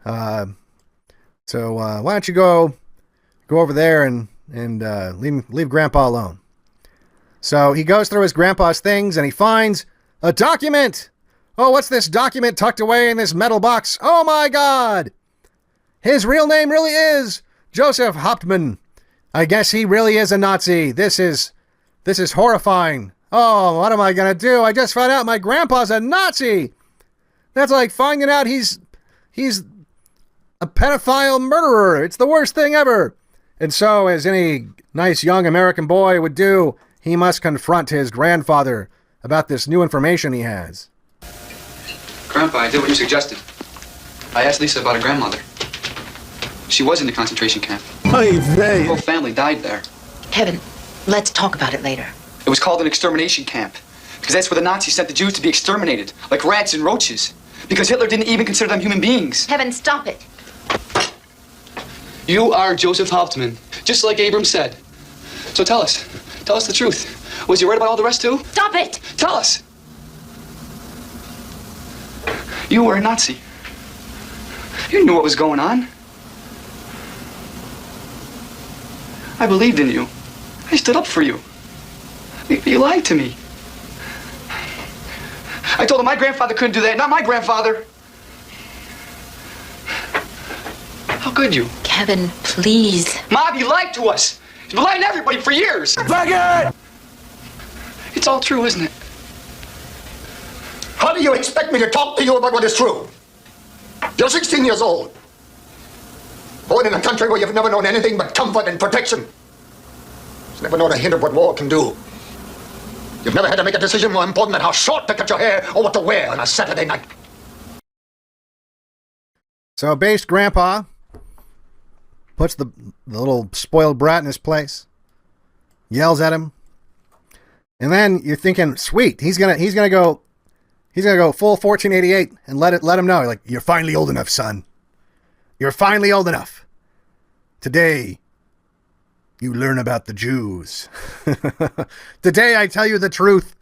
So why don't you go over there and leave Grandpa alone. So he goes through his grandpa's things and he finds a document. Oh, what's this document tucked away in this metal box? Oh my God! His real name really is Joseph Hauptmann. I guess he really is a Nazi. This is horrifying. Oh, what am I gonna do? I just found out my grandpa's a Nazi. That's like finding out he's a pedophile murderer. It's the worst thing ever. And so, as any nice young American boy would do, he must confront his grandfather about this new information he has. Grandpa, I did what you suggested. I asked Lisa about her grandmother. She was in the concentration camp. The whole family died there. Kevin, let's talk about it later. It was called an extermination camp, because that's where the Nazis sent the Jews to be exterminated, like rats and roaches. Because Hitler didn't even consider them human beings. Kevin, stop it. You are Joseph Hauptmann, just like Abram said. So tell us the truth. Was you right about all the rest too? Stop it! Tell us! You were a Nazi. You knew what was going on. I believed in you. I stood up for you. You lied to me. I told him my grandfather couldn't do that, not my grandfather. How could you? Kevin, please. Mom, you lied to us. You've been lying to everybody for years. Faggot! It's all true, isn't it? How do you expect me to talk to you about what is true? You're 16 years old. Born in a country where you've never known anything but comfort and protection. You've never known a hint of what war can do. You've never had to make a decision more important than how short to cut your hair or what to wear on a Saturday night. So based grandpa puts the little spoiled brat in his place. yells at him. And then you're thinking, sweet, he's gonna go full 1488 and let him know, like, you're finally old enough, son. You're finally old enough. Today, you learn about the Jews. Today, I tell you the truth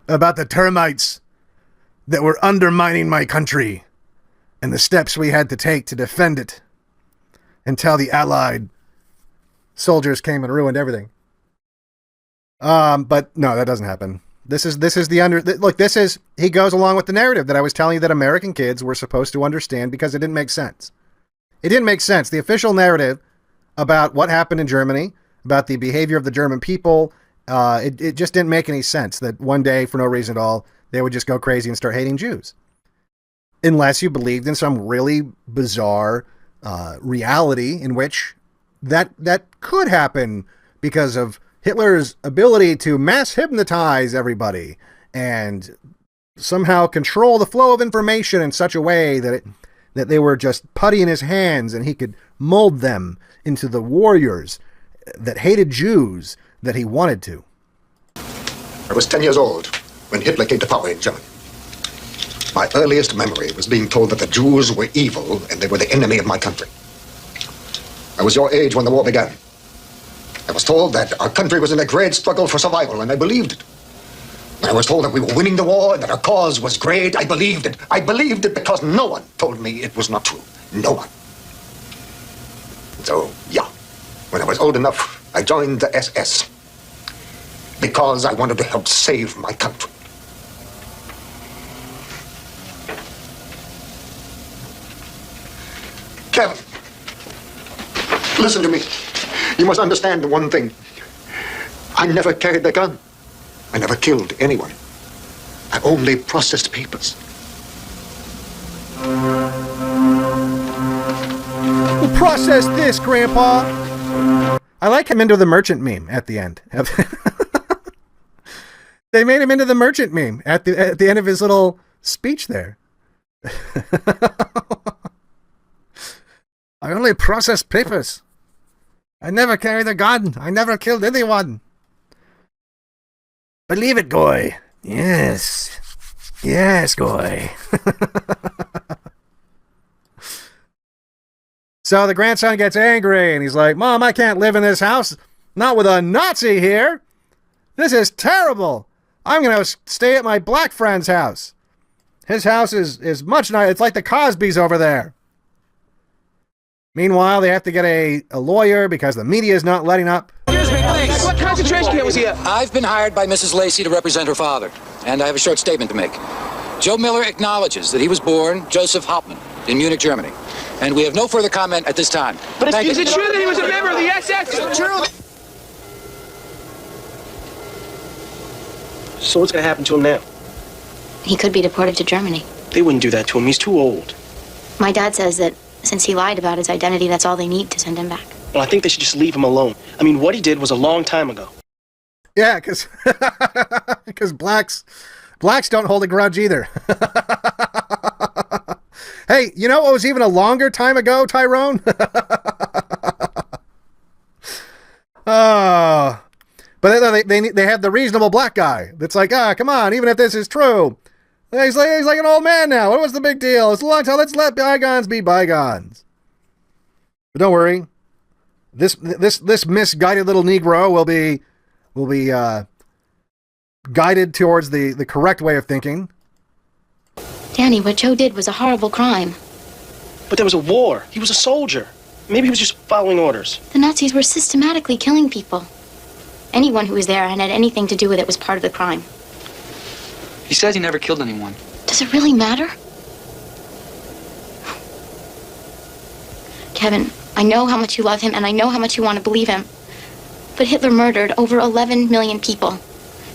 about the termites that were undermining my country and the steps we had to take to defend it until the Allied soldiers came and ruined everything. But no, that doesn't happen. This is he goes along with the narrative that I was telling you that American kids were supposed to understand because it didn't make sense. It didn't make sense. The official narrative about what happened in Germany, about the behavior of the German people, it just didn't make any sense that one day, for no reason at all, they would just go crazy and start hating Jews. Unless you believed in some really bizarre reality in which that could happen because of Hitler's ability to mass hypnotize everybody and somehow control the flow of information in such a way that they were just putty in his hands and he could mold them into the warriors that hated Jews that he wanted to. I was 10 years old when Hitler came to power in Germany. My earliest memory was being told that the Jews were evil and they were the enemy of my country. I was your age when the war began. I was told that our country was in a great struggle for survival, and I believed it. When I was told that we were winning the war and that our cause was great, I believed it. I believed it because no one told me it was not true. No one. So, yeah, when I was old enough, I joined the SS because I wanted to help save my country. Kevin, listen to me. You must understand one thing. I never carried a gun. I never killed anyone. I only processed papers. We'll process this, Grandpa. I like him into the merchant meme at the end. They made him into the merchant meme at the end of his little speech there. I only process papers. I never carried a gun. I never killed anyone. Believe it, Goy. Yes. Yes, Goy. So the grandson gets angry and he's like, Mom, I can't live in this house. Not with a Nazi here. This is terrible. I'm going to stay at my black friend's house. His house is much nicer. It's like the Cosbys over there. Meanwhile, they have to get a lawyer because the media is not letting up. Excuse me, please. What concentration camp was he at? I've been hired by Mrs. Lacey to represent her father, and I have a short statement to make. Joe Miller acknowledges that he was born Joseph Hauptmann in Munich, Germany, and we have no further comment at this time. But is it true that he was a member of the SS? Is it true? So what's going to happen to him now? He could be deported to Germany. They wouldn't do that to him. He's too old. My dad says that since he lied about his identity, that's all they need to send him back. Well, I think they should just leave him alone. I mean, what he did was a long time ago. Yeah, because blacks don't hold a grudge either. Hey, you know what was even a longer time ago, Tyrone? Oh, but they have the reasonable black guy that's like, come on, even if this is true. He's like an old man now. What's the big deal? It's a long time. Let's let bygones be bygones. But don't worry. This misguided little Negro will be guided towards the correct way of thinking. Danny, what Joe did was a horrible crime. But there was a war. He was a soldier. Maybe he was just following orders. The Nazis were systematically killing people. Anyone who was there and had anything to do with it was part of the crime. He says he never killed anyone. Does it really matter? Kevin, I know how much you love him and I know how much you want to believe him. But Hitler murdered over 11 million people.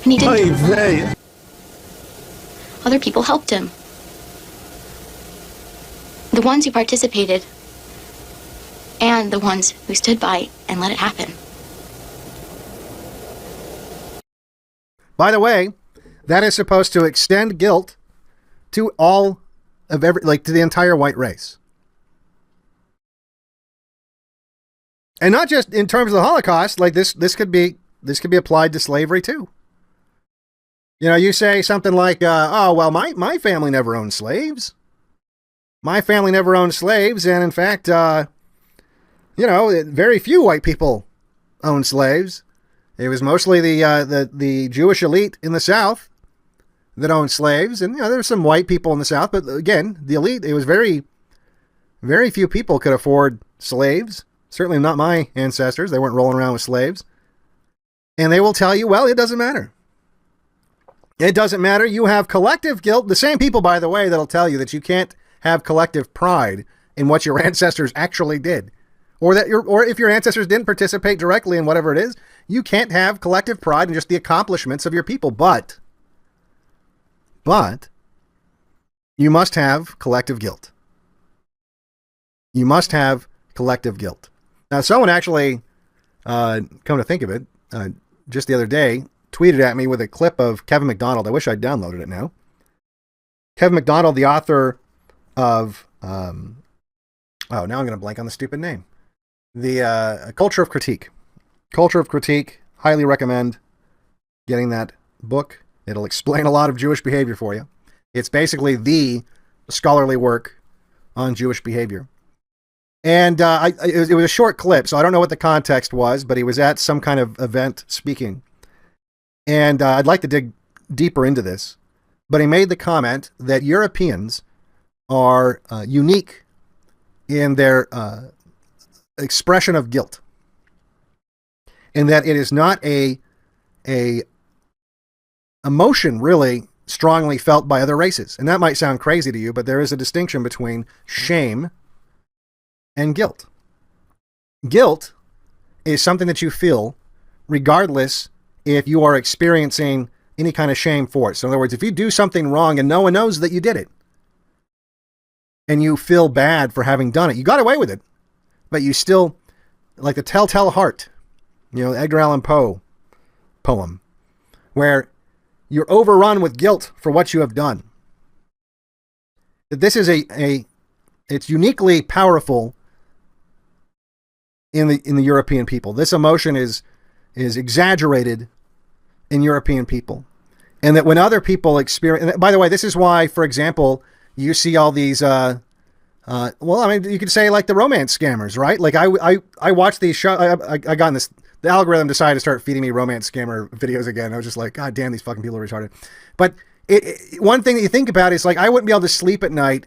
And he didn't... Other people helped him. The ones who participated and the ones who stood by and let it happen. By the way, that is supposed to extend guilt to all of to the entire white race. And not just in terms of the Holocaust, like this could be applied to slavery too. You know, you say something like, oh, well, my family never owned slaves. My family never owned slaves, and in fact, you know, very few white people owned slaves. It was mostly the Jewish elite in the South that owned slaves, and you know, there were some white people in the South, but again, the elite, it was very, very few people could afford slaves. Certainly not my ancestors. They weren't rolling around with slaves. And they will tell you, well, it doesn't matter. It doesn't matter. You have collective guilt. The same people, by the way, that'll tell you that you can't have collective pride in what your ancestors actually did. Or if your ancestors didn't participate directly in whatever it is, you can't have collective pride in just the accomplishments of your people. But you must have collective guilt. You must have collective guilt. Now, someone actually, come to think of it, just the other day, tweeted at me with a clip of Kevin McDonald. I wish I'd downloaded it now. Kevin McDonald, the author of, now I'm going to blank on the stupid name. The Culture of Critique. Culture of Critique. Highly recommend getting that book. It'll explain a lot of Jewish behavior for you. It's basically the scholarly work on Jewish behavior. And it was a short clip, so I don't know what the context was, but he was at some kind of event speaking. And I'd like to dig deeper into this. But he made the comment that Europeans are unique in their expression of guilt. And that it is not a emotion really strongly felt by other races. And that might sound crazy to you, but there is a distinction between shame and guilt. Guilt is something that you feel regardless if you are experiencing any kind of shame for it. So in other words, if you do something wrong and no one knows that you did it, and you feel bad for having done it, you got away with it, but you still, like the Telltale Heart, you know, Edgar Allan Poe poem, where you're overrun with guilt for what you have done. That this is it's uniquely powerful in the European people. This emotion is exaggerated in European people. And that when other people experience, and by the way, this is why, for example, you see all these, well, I mean, you could say like the romance scammers, right? Like I watched these shows, I got in this, the algorithm decided to start feeding me romance scammer videos again. I was just like, God damn, these fucking people are retarded. But one thing that you think about is like, I wouldn't be able to sleep at night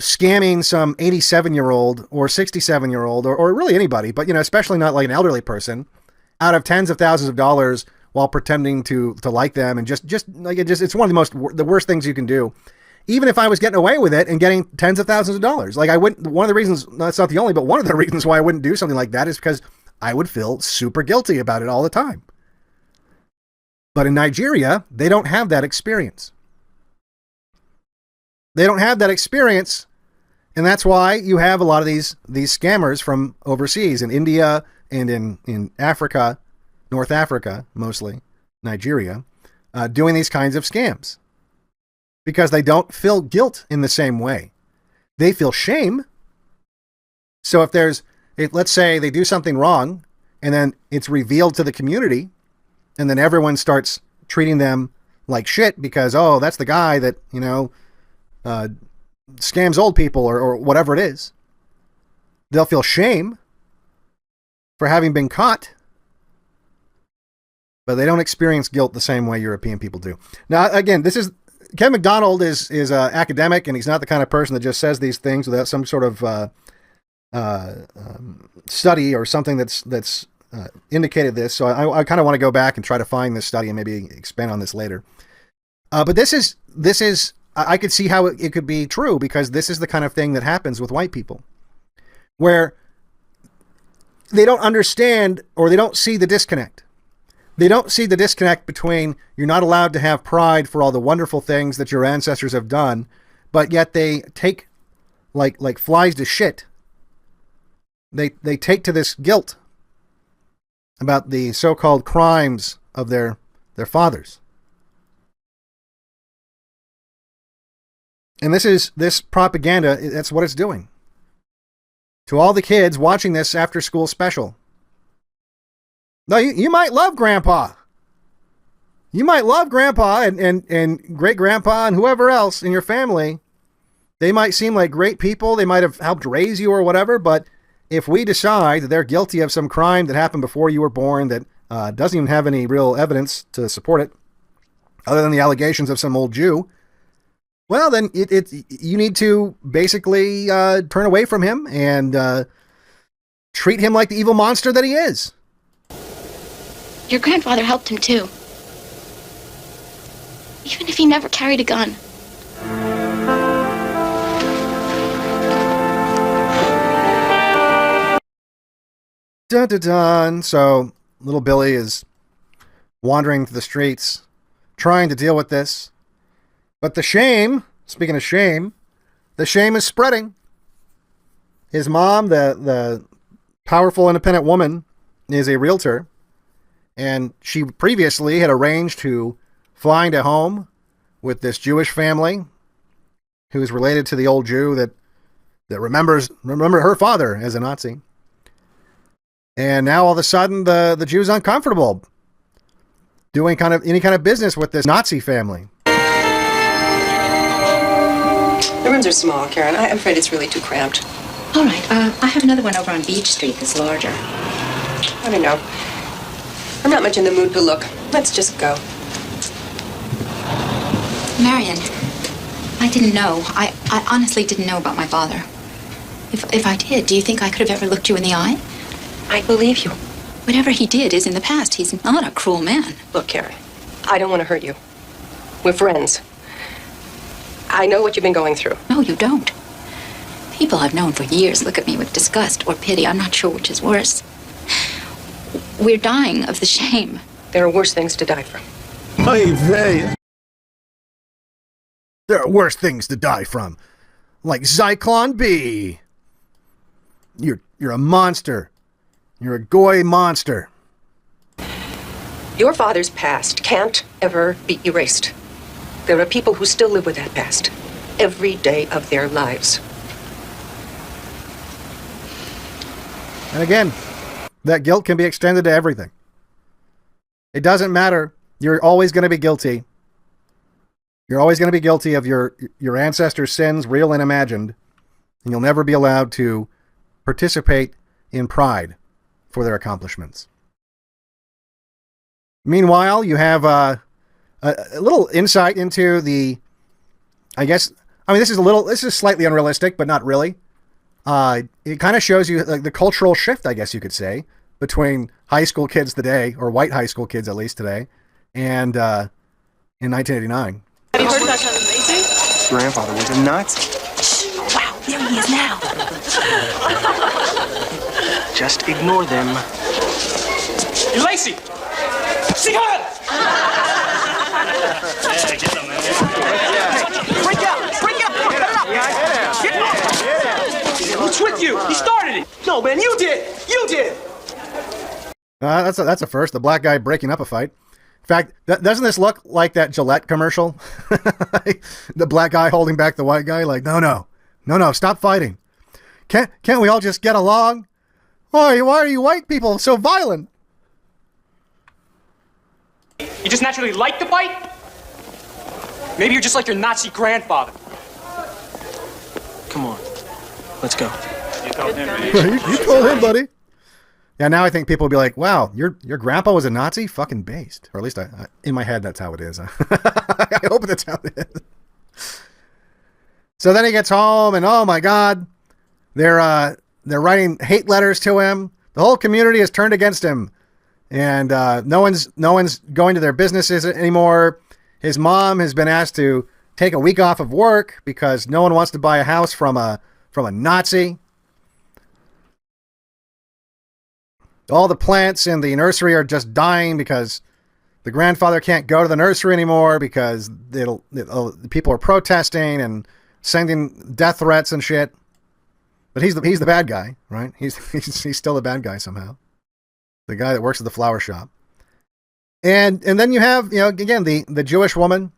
scamming some 87-year-old or 67-year-old or really anybody, but you know, especially not like an elderly person, out of tens of thousands of dollars while pretending to like them, and just like it's one of the worst things you can do. Even if I was getting away with it and getting tens of thousands of dollars, like I wouldn't. One of the reasons, that's not the only, but one of the reasons why I wouldn't do something like that is because I would feel super guilty about it all the time. But in Nigeria, they don't have that experience. They don't have that experience, and that's why you have a lot of these scammers from overseas, in India and in Africa, North Africa, mostly, Nigeria, doing these kinds of scams. Because they don't feel guilt in the same way. They feel shame. So if let's say they do something wrong, and then it's revealed to the community, and then everyone starts treating them like shit because, oh, that's the guy that, you know, scams old people or whatever it is. They'll feel shame for having been caught, but they don't experience guilt the same way European people do. Now, again, Ken McDonald is academic, and he's not the kind of person that just says these things without some sort of study or something that's indicated this. So I kind of want to go back and try to find this study and maybe expand on this later. But this is I could see how it could be true, because this is the kind of thing that happens with white people, where they don't understand or they don't see the disconnect. They don't see the disconnect between you're not allowed to have pride for all the wonderful things that your ancestors have done, but yet they take like flies to shit. They take to this guilt about the so-called crimes of their fathers. And this propaganda, that's what it's doing. to all the kids watching this after school special. No, you might love Grandpa. You might love Grandpa and great grandpa and whoever else in your family. They might seem like great people. They might have helped raise you or whatever. But if we decide that they're guilty of some crime that happened before you were born that doesn't even have any real evidence to support it, other than the allegations of some old Jew, well, then you need to basically turn away from him and treat him like the evil monster that he is. Your grandfather helped him too. Even if he never carried a gun. Dun, dun, dun. So little Billy is wandering through the streets, trying to deal with this. But the shame, speaking of shame, the shame is spreading. His mom, the powerful, independent woman, is a realtor. And she previously had arranged to find a home with this Jewish family who is related to the old Jew that remembered her father as a Nazi. And now all of a sudden the Jew's uncomfortable doing any kind of business with this Nazi family. The rooms are small, Karen. I'm afraid it's really too cramped. All right, I have another one over on Beach Street that's larger. I don't know. I'm not much in the mood to look. Let's just go. Marion, I didn't know. I honestly didn't know about my father. If I did, do you think I could have ever looked you in the eye? I believe you. Whatever he did is in the past. He's not a cruel man. Look, Karen, I don't want to hurt you. We're friends. I know what you've been going through. No, you don't. People I've known for years look at me with disgust or pity. I'm not sure which is worse. We're dying of the shame. There are worse things to die from. There are worse things to die from. Like Zyklon B. You're a monster. You're a goy monster. Your father's past can't ever be erased. There are people who still live with that past every day of their lives. And again, that guilt can be extended to everything. It doesn't matter. You're always going to be guilty. You're always going to be guilty of your ancestors' sins, real and imagined. And you'll never be allowed to participate in pride for their accomplishments. Meanwhile, you have a little insight into this is slightly unrealistic, but not really. It kind of shows you like the cultural shift, I guess you could say, between high school kids today, or white high school kids at least today, and in 1989. Have you heard about John Mason? His grandfather was a Nazi. Oh, wow, there he is now. Just ignore them. Hey, Lacey! Siddhartha! Hey, get them, man. Break out! Break out! Come on, cut it up! Get him off! What's with you? He started it! No, man, you did! You did! That's a first. The black guy breaking up a fight. In fact, doesn't this look like that Gillette commercial? The black guy holding back the white guy, like, no, stop fighting. Can't we all just get along? Why are you white people so violent? You just naturally like to fight? Maybe you're just like your Nazi grandfather. Come on. Let's go. You told him, man. You told him, buddy. Yeah, now I think people will be like, wow, your grandpa was a Nazi? Fucking based. Or at least in my head, that's how it is. I hope that's how it is. So then he gets home and oh my God, they're writing hate letters to him. The whole community is turned against him. And no one's going to their businesses anymore. His mom has been asked to take a week off of work because no one wants to buy a house from a Nazi. All the plants in the nursery are just dying because the grandfather can't go to the nursery anymore because people are protesting and sending death threats and shit. But he's the bad guy, right? He's still the bad guy somehow. The guy that works at the flower shop. And then you have, again, the Jewish woman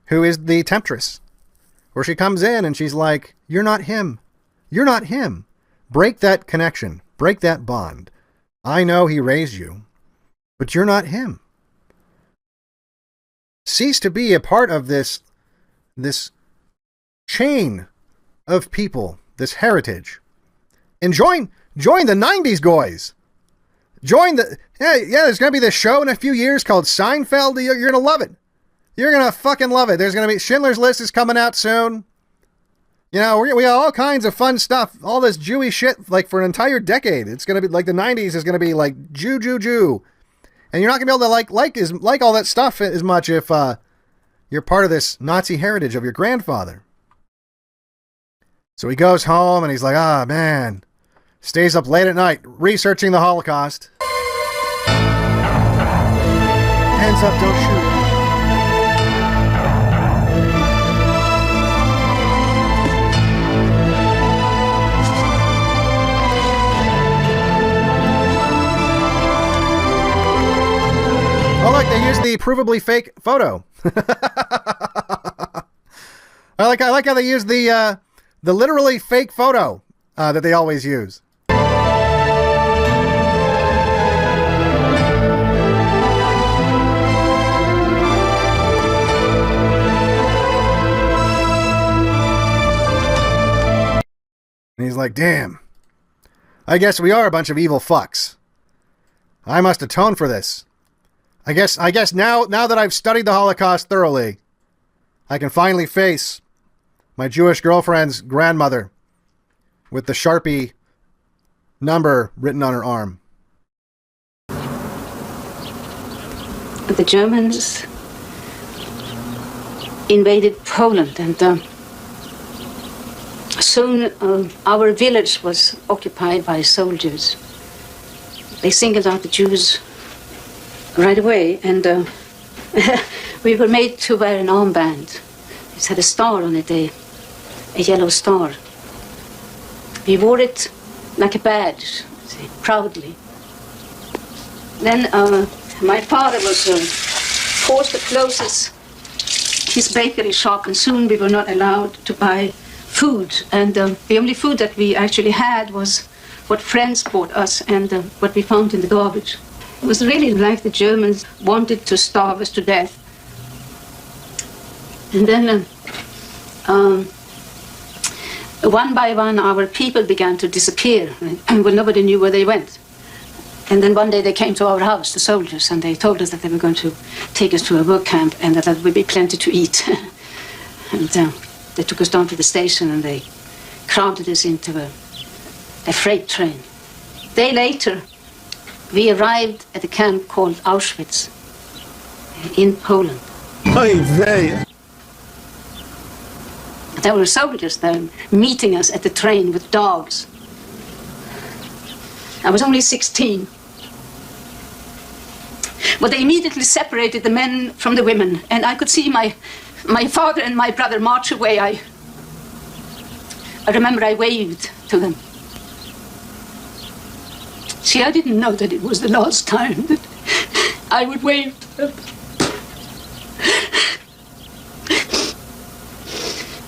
who is the temptress, where she comes in and she's like, you're not him. You're not him. Break that connection. Break that bond. I know he raised you, but you're not him. Cease to be a part of this chain of people, this heritage. And join the 90s guys. Join the... Yeah, there's going to be this show in a few years called Seinfeld. You're going to love it. You're going to fucking love it. There's going to be... Schindler's List is coming out soon. You know, we got all kinds of fun stuff. All this Jewy shit, like, for an entire decade. It's going to be... Like, the 90s is going to be, like, Jew. And you're not going to be able to, like all that stuff as much if you're part of this Nazi heritage of your grandfather. So he goes home and he's like, man... Stays up late at night researching the Holocaust. Hands up, don't shoot. Oh, look, they used the provably fake photo. I like how they use the literally fake photo that they always use. And he's like, damn, I guess we are a bunch of evil fucks. I must atone for this. I guess now that I've studied the Holocaust thoroughly, I can finally face my Jewish girlfriend's grandmother with the Sharpie number written on her arm. The Germans invaded Poland, and soon our village was occupied by soldiers. They singled out the Jews right away, and we were made to wear an armband. It had a star on it, a yellow star. We wore it like a badge, proudly. Then my father was forced to close his bakery shop, and soon we were not allowed to buy food. And the only food that we actually had was what friends bought us and what we found in the garbage. It was really like the Germans wanted to starve us to death. And then one by one, our people began to disappear, and well, nobody knew where they went. And then one day they came to our house, the soldiers, and they told us that they were going to take us to a work camp and that there would be plenty to eat. And they took us down to the station and they crowded us into a freight train. A day later, we arrived at a camp called Auschwitz in Poland. There were soldiers there meeting us at the train with dogs. I was only 16. But they immediately separated the men from the women, and I could see my father and my brother march away. I remember I waved to them. See, I didn't know that it was the last time that I would wave to them.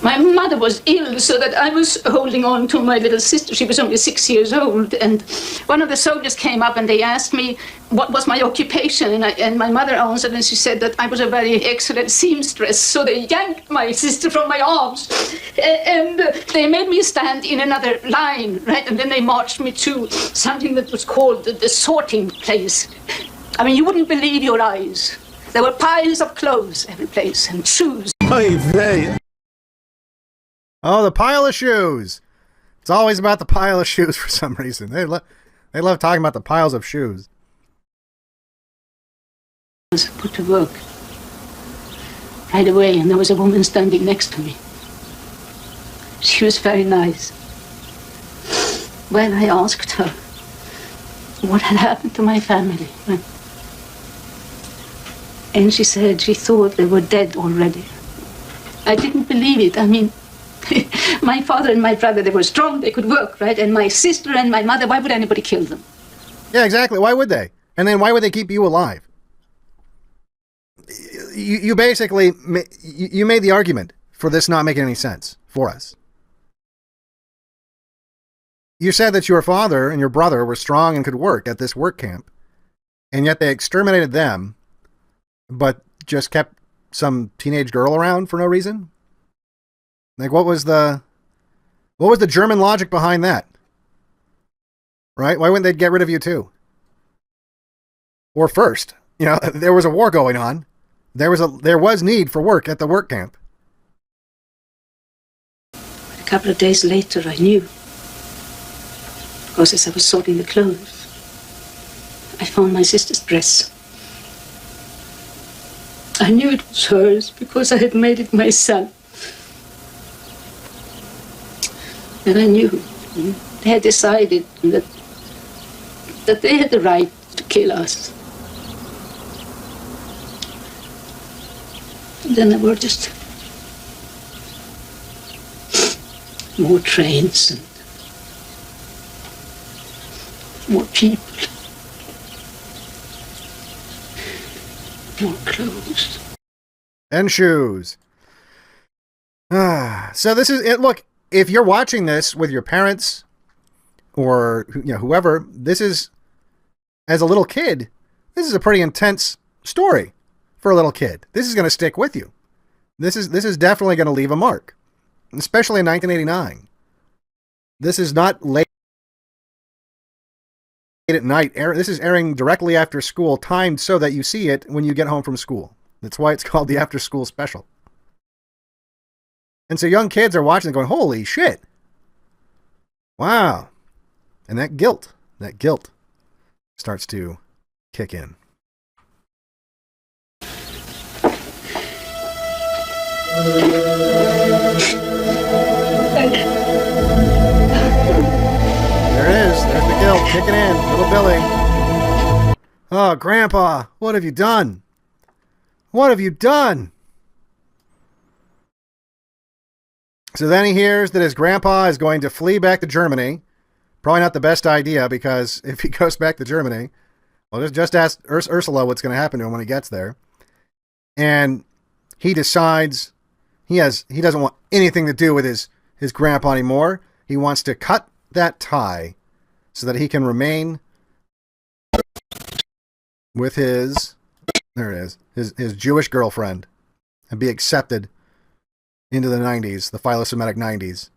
My mother was ill, so that I was holding on to my little sister. She was only 6 years old, and one of the soldiers came up and they asked me what was my occupation, and my mother answered, and she said that I was a very excellent seamstress. So they yanked my sister from my arms, and they made me stand in another line, right? And then they marched me to something that was called the sorting place. I mean, you wouldn't believe your eyes. There were piles of clothes every place, and shoes. Oh, the pile of shoes. It's always about the pile of shoes for some reason. They love talking about the piles of shoes. I was put to work right away, and there was a woman standing next to me. She was very nice. Well, I asked her what had happened to my family. And she said she thought they were dead already. I didn't believe it. I mean, my father and my brother, they were strong, they could work, right? And my sister and my mother, why would anybody kill them? Yeah, exactly. Why would they? And then why would they keep you alive? You basically, you made the argument for this not making any sense for us. You said that your father and your brother were strong and could work at this work camp, and yet they exterminated them, but just kept some teenage girl around for no reason? Like, what was the German logic behind that? Right? Why wouldn't they get rid of you too? Or first? You know, there was a war going on. There was need for work at the work camp. A couple of days later, I knew. Because as I was sorting the clothes, I found my sister's dress. I knew it was hers because I had made it myself. And I knew they had decided that they had the right to kill us. And then there were just more trains and more people, more clothes. And shoes. So this is it. Look, if you're watching this with your parents or whoever, this is, as a little kid, this is a pretty intense story for a little kid. This is going to stick with you. This is definitely going to leave a mark, especially in 1989. This is not late at night. This is airing directly after school, timed so that you see it when you get home from school. That's why it's called the after school special. And so young kids are watching and going, holy shit. Wow. And that guilt starts to kick in. There it is. There's the guilt kicking in. Little Billy. Oh, Grandpa, what have you done? What have you done? So then he hears that his grandpa is going to flee back to Germany. Probably not the best idea, because if he goes back to Germany, well, just ask Ursula what's going to happen to him when he gets there. And he decides he doesn't want anything to do with his grandpa anymore. He wants to cut that tie so that he can remain with his Jewish girlfriend and be accepted into the 90s, the philo-Semitic 90s,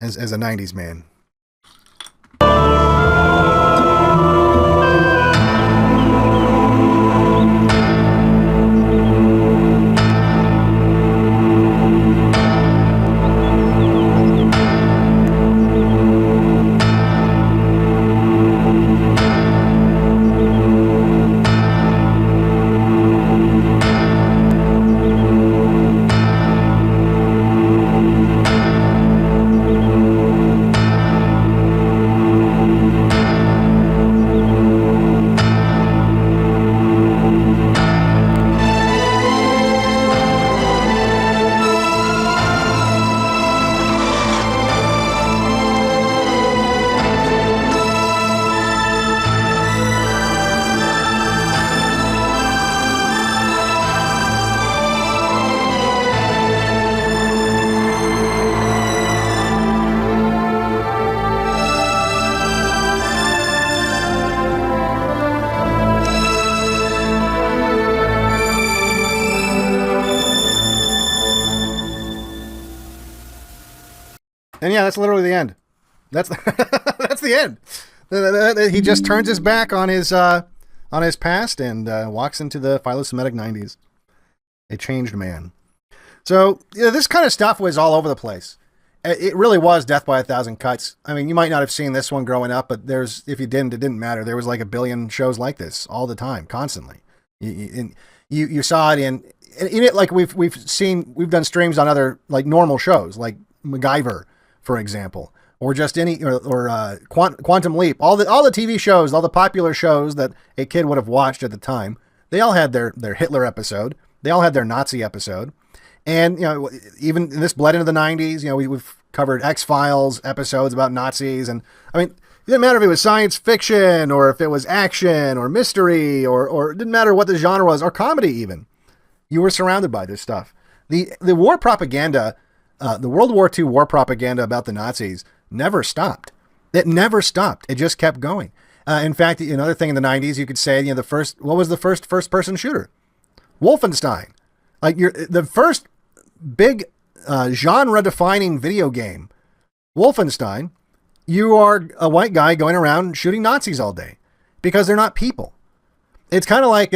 as a 90s man. And yeah, that's literally the end. That's that's the end. He just turns his back on his past and walks into the philo-Semitic 90s. A changed man. So this kind of stuff was all over the place. It really was death by a thousand cuts. I mean, you might not have seen this one growing up, but if you didn't, it didn't matter. There was like a billion shows like this all the time, constantly. You saw it in it, like we've done streams on other like normal shows, like MacGyver, for example, or just Quantum Leap. All the TV shows, all the popular shows that a kid would have watched at the time, they all had their Hitler episode. They all had their Nazi episode. And, even this bled into the 90s. We've covered X-Files episodes about Nazis. And, I mean, it didn't matter if it was science fiction or if it was action or mystery or it didn't matter what the genre was, or comedy even. You were surrounded by this stuff. The war propaganda, the World War II war propaganda about the Nazis, never stopped. It never stopped. It just kept going. In fact, another thing in the 90s, you could say, what was the first first-person shooter? Wolfenstein. Like the first big genre-defining video game, Wolfenstein, you are a white guy going around shooting Nazis all day because they're not people. It's kind of like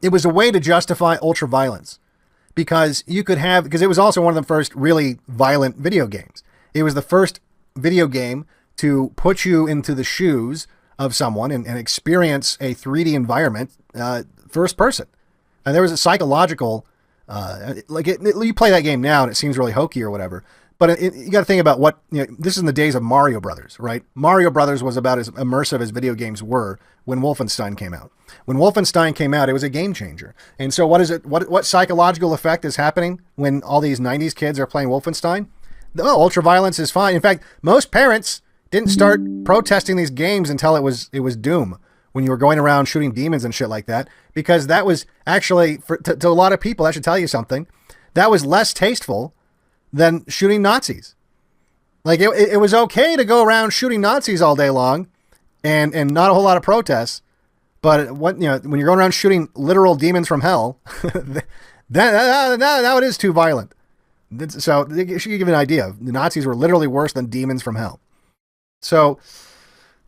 it was a way to justify ultra-violence because because it was also one of the first really violent video games. It was the first video game to put you into the shoes of someone and experience a 3D environment first person. And there was a psychological, you play that game now and it seems really hokey or whatever, but you got to think about this is in the days of Mario Brothers, right? Mario Brothers was about as immersive as video games were when Wolfenstein came out. When Wolfenstein came out, it was a game changer. And so what psychological effect is happening when all these 90s kids are playing Wolfenstein? Oh, ultra-violence is fine. In fact, most parents didn't start protesting these games until it was Doom, when you were going around shooting demons and shit like that, because that was actually, to a lot of people, that should tell you something, that was less tasteful than shooting Nazis. Like, it was okay to go around shooting Nazis all day long and not a whole lot of protests, but when you're going around shooting literal demons from hell, now it is too violent. So it should give you an idea. The Nazis were literally worse than demons from hell. So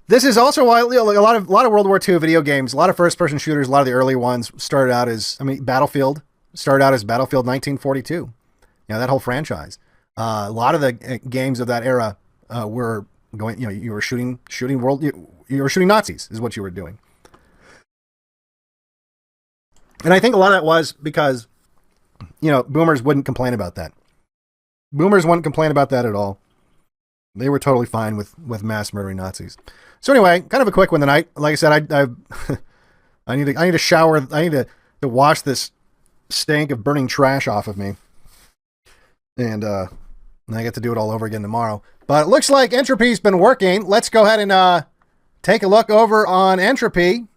this is also why a lot of World War II video games, a lot of first-person shooters, a lot of the early ones started out as, Battlefield started out as Battlefield 1942. That whole franchise. A lot of the games of that era were going, you were shooting you were shooting Nazis is what you were doing. And I think a lot of that was because, boomers wouldn't complain about that. Boomers wouldn't complain about that at all. They were totally fine with mass murdering Nazis. So anyway, kind of a quick one tonight. Like I said, I need to shower. I need to wash this stank of burning trash off of me. And I get to do it all over again tomorrow. But it looks like Entropy's been working. Let's go ahead and take a look over on Entropy.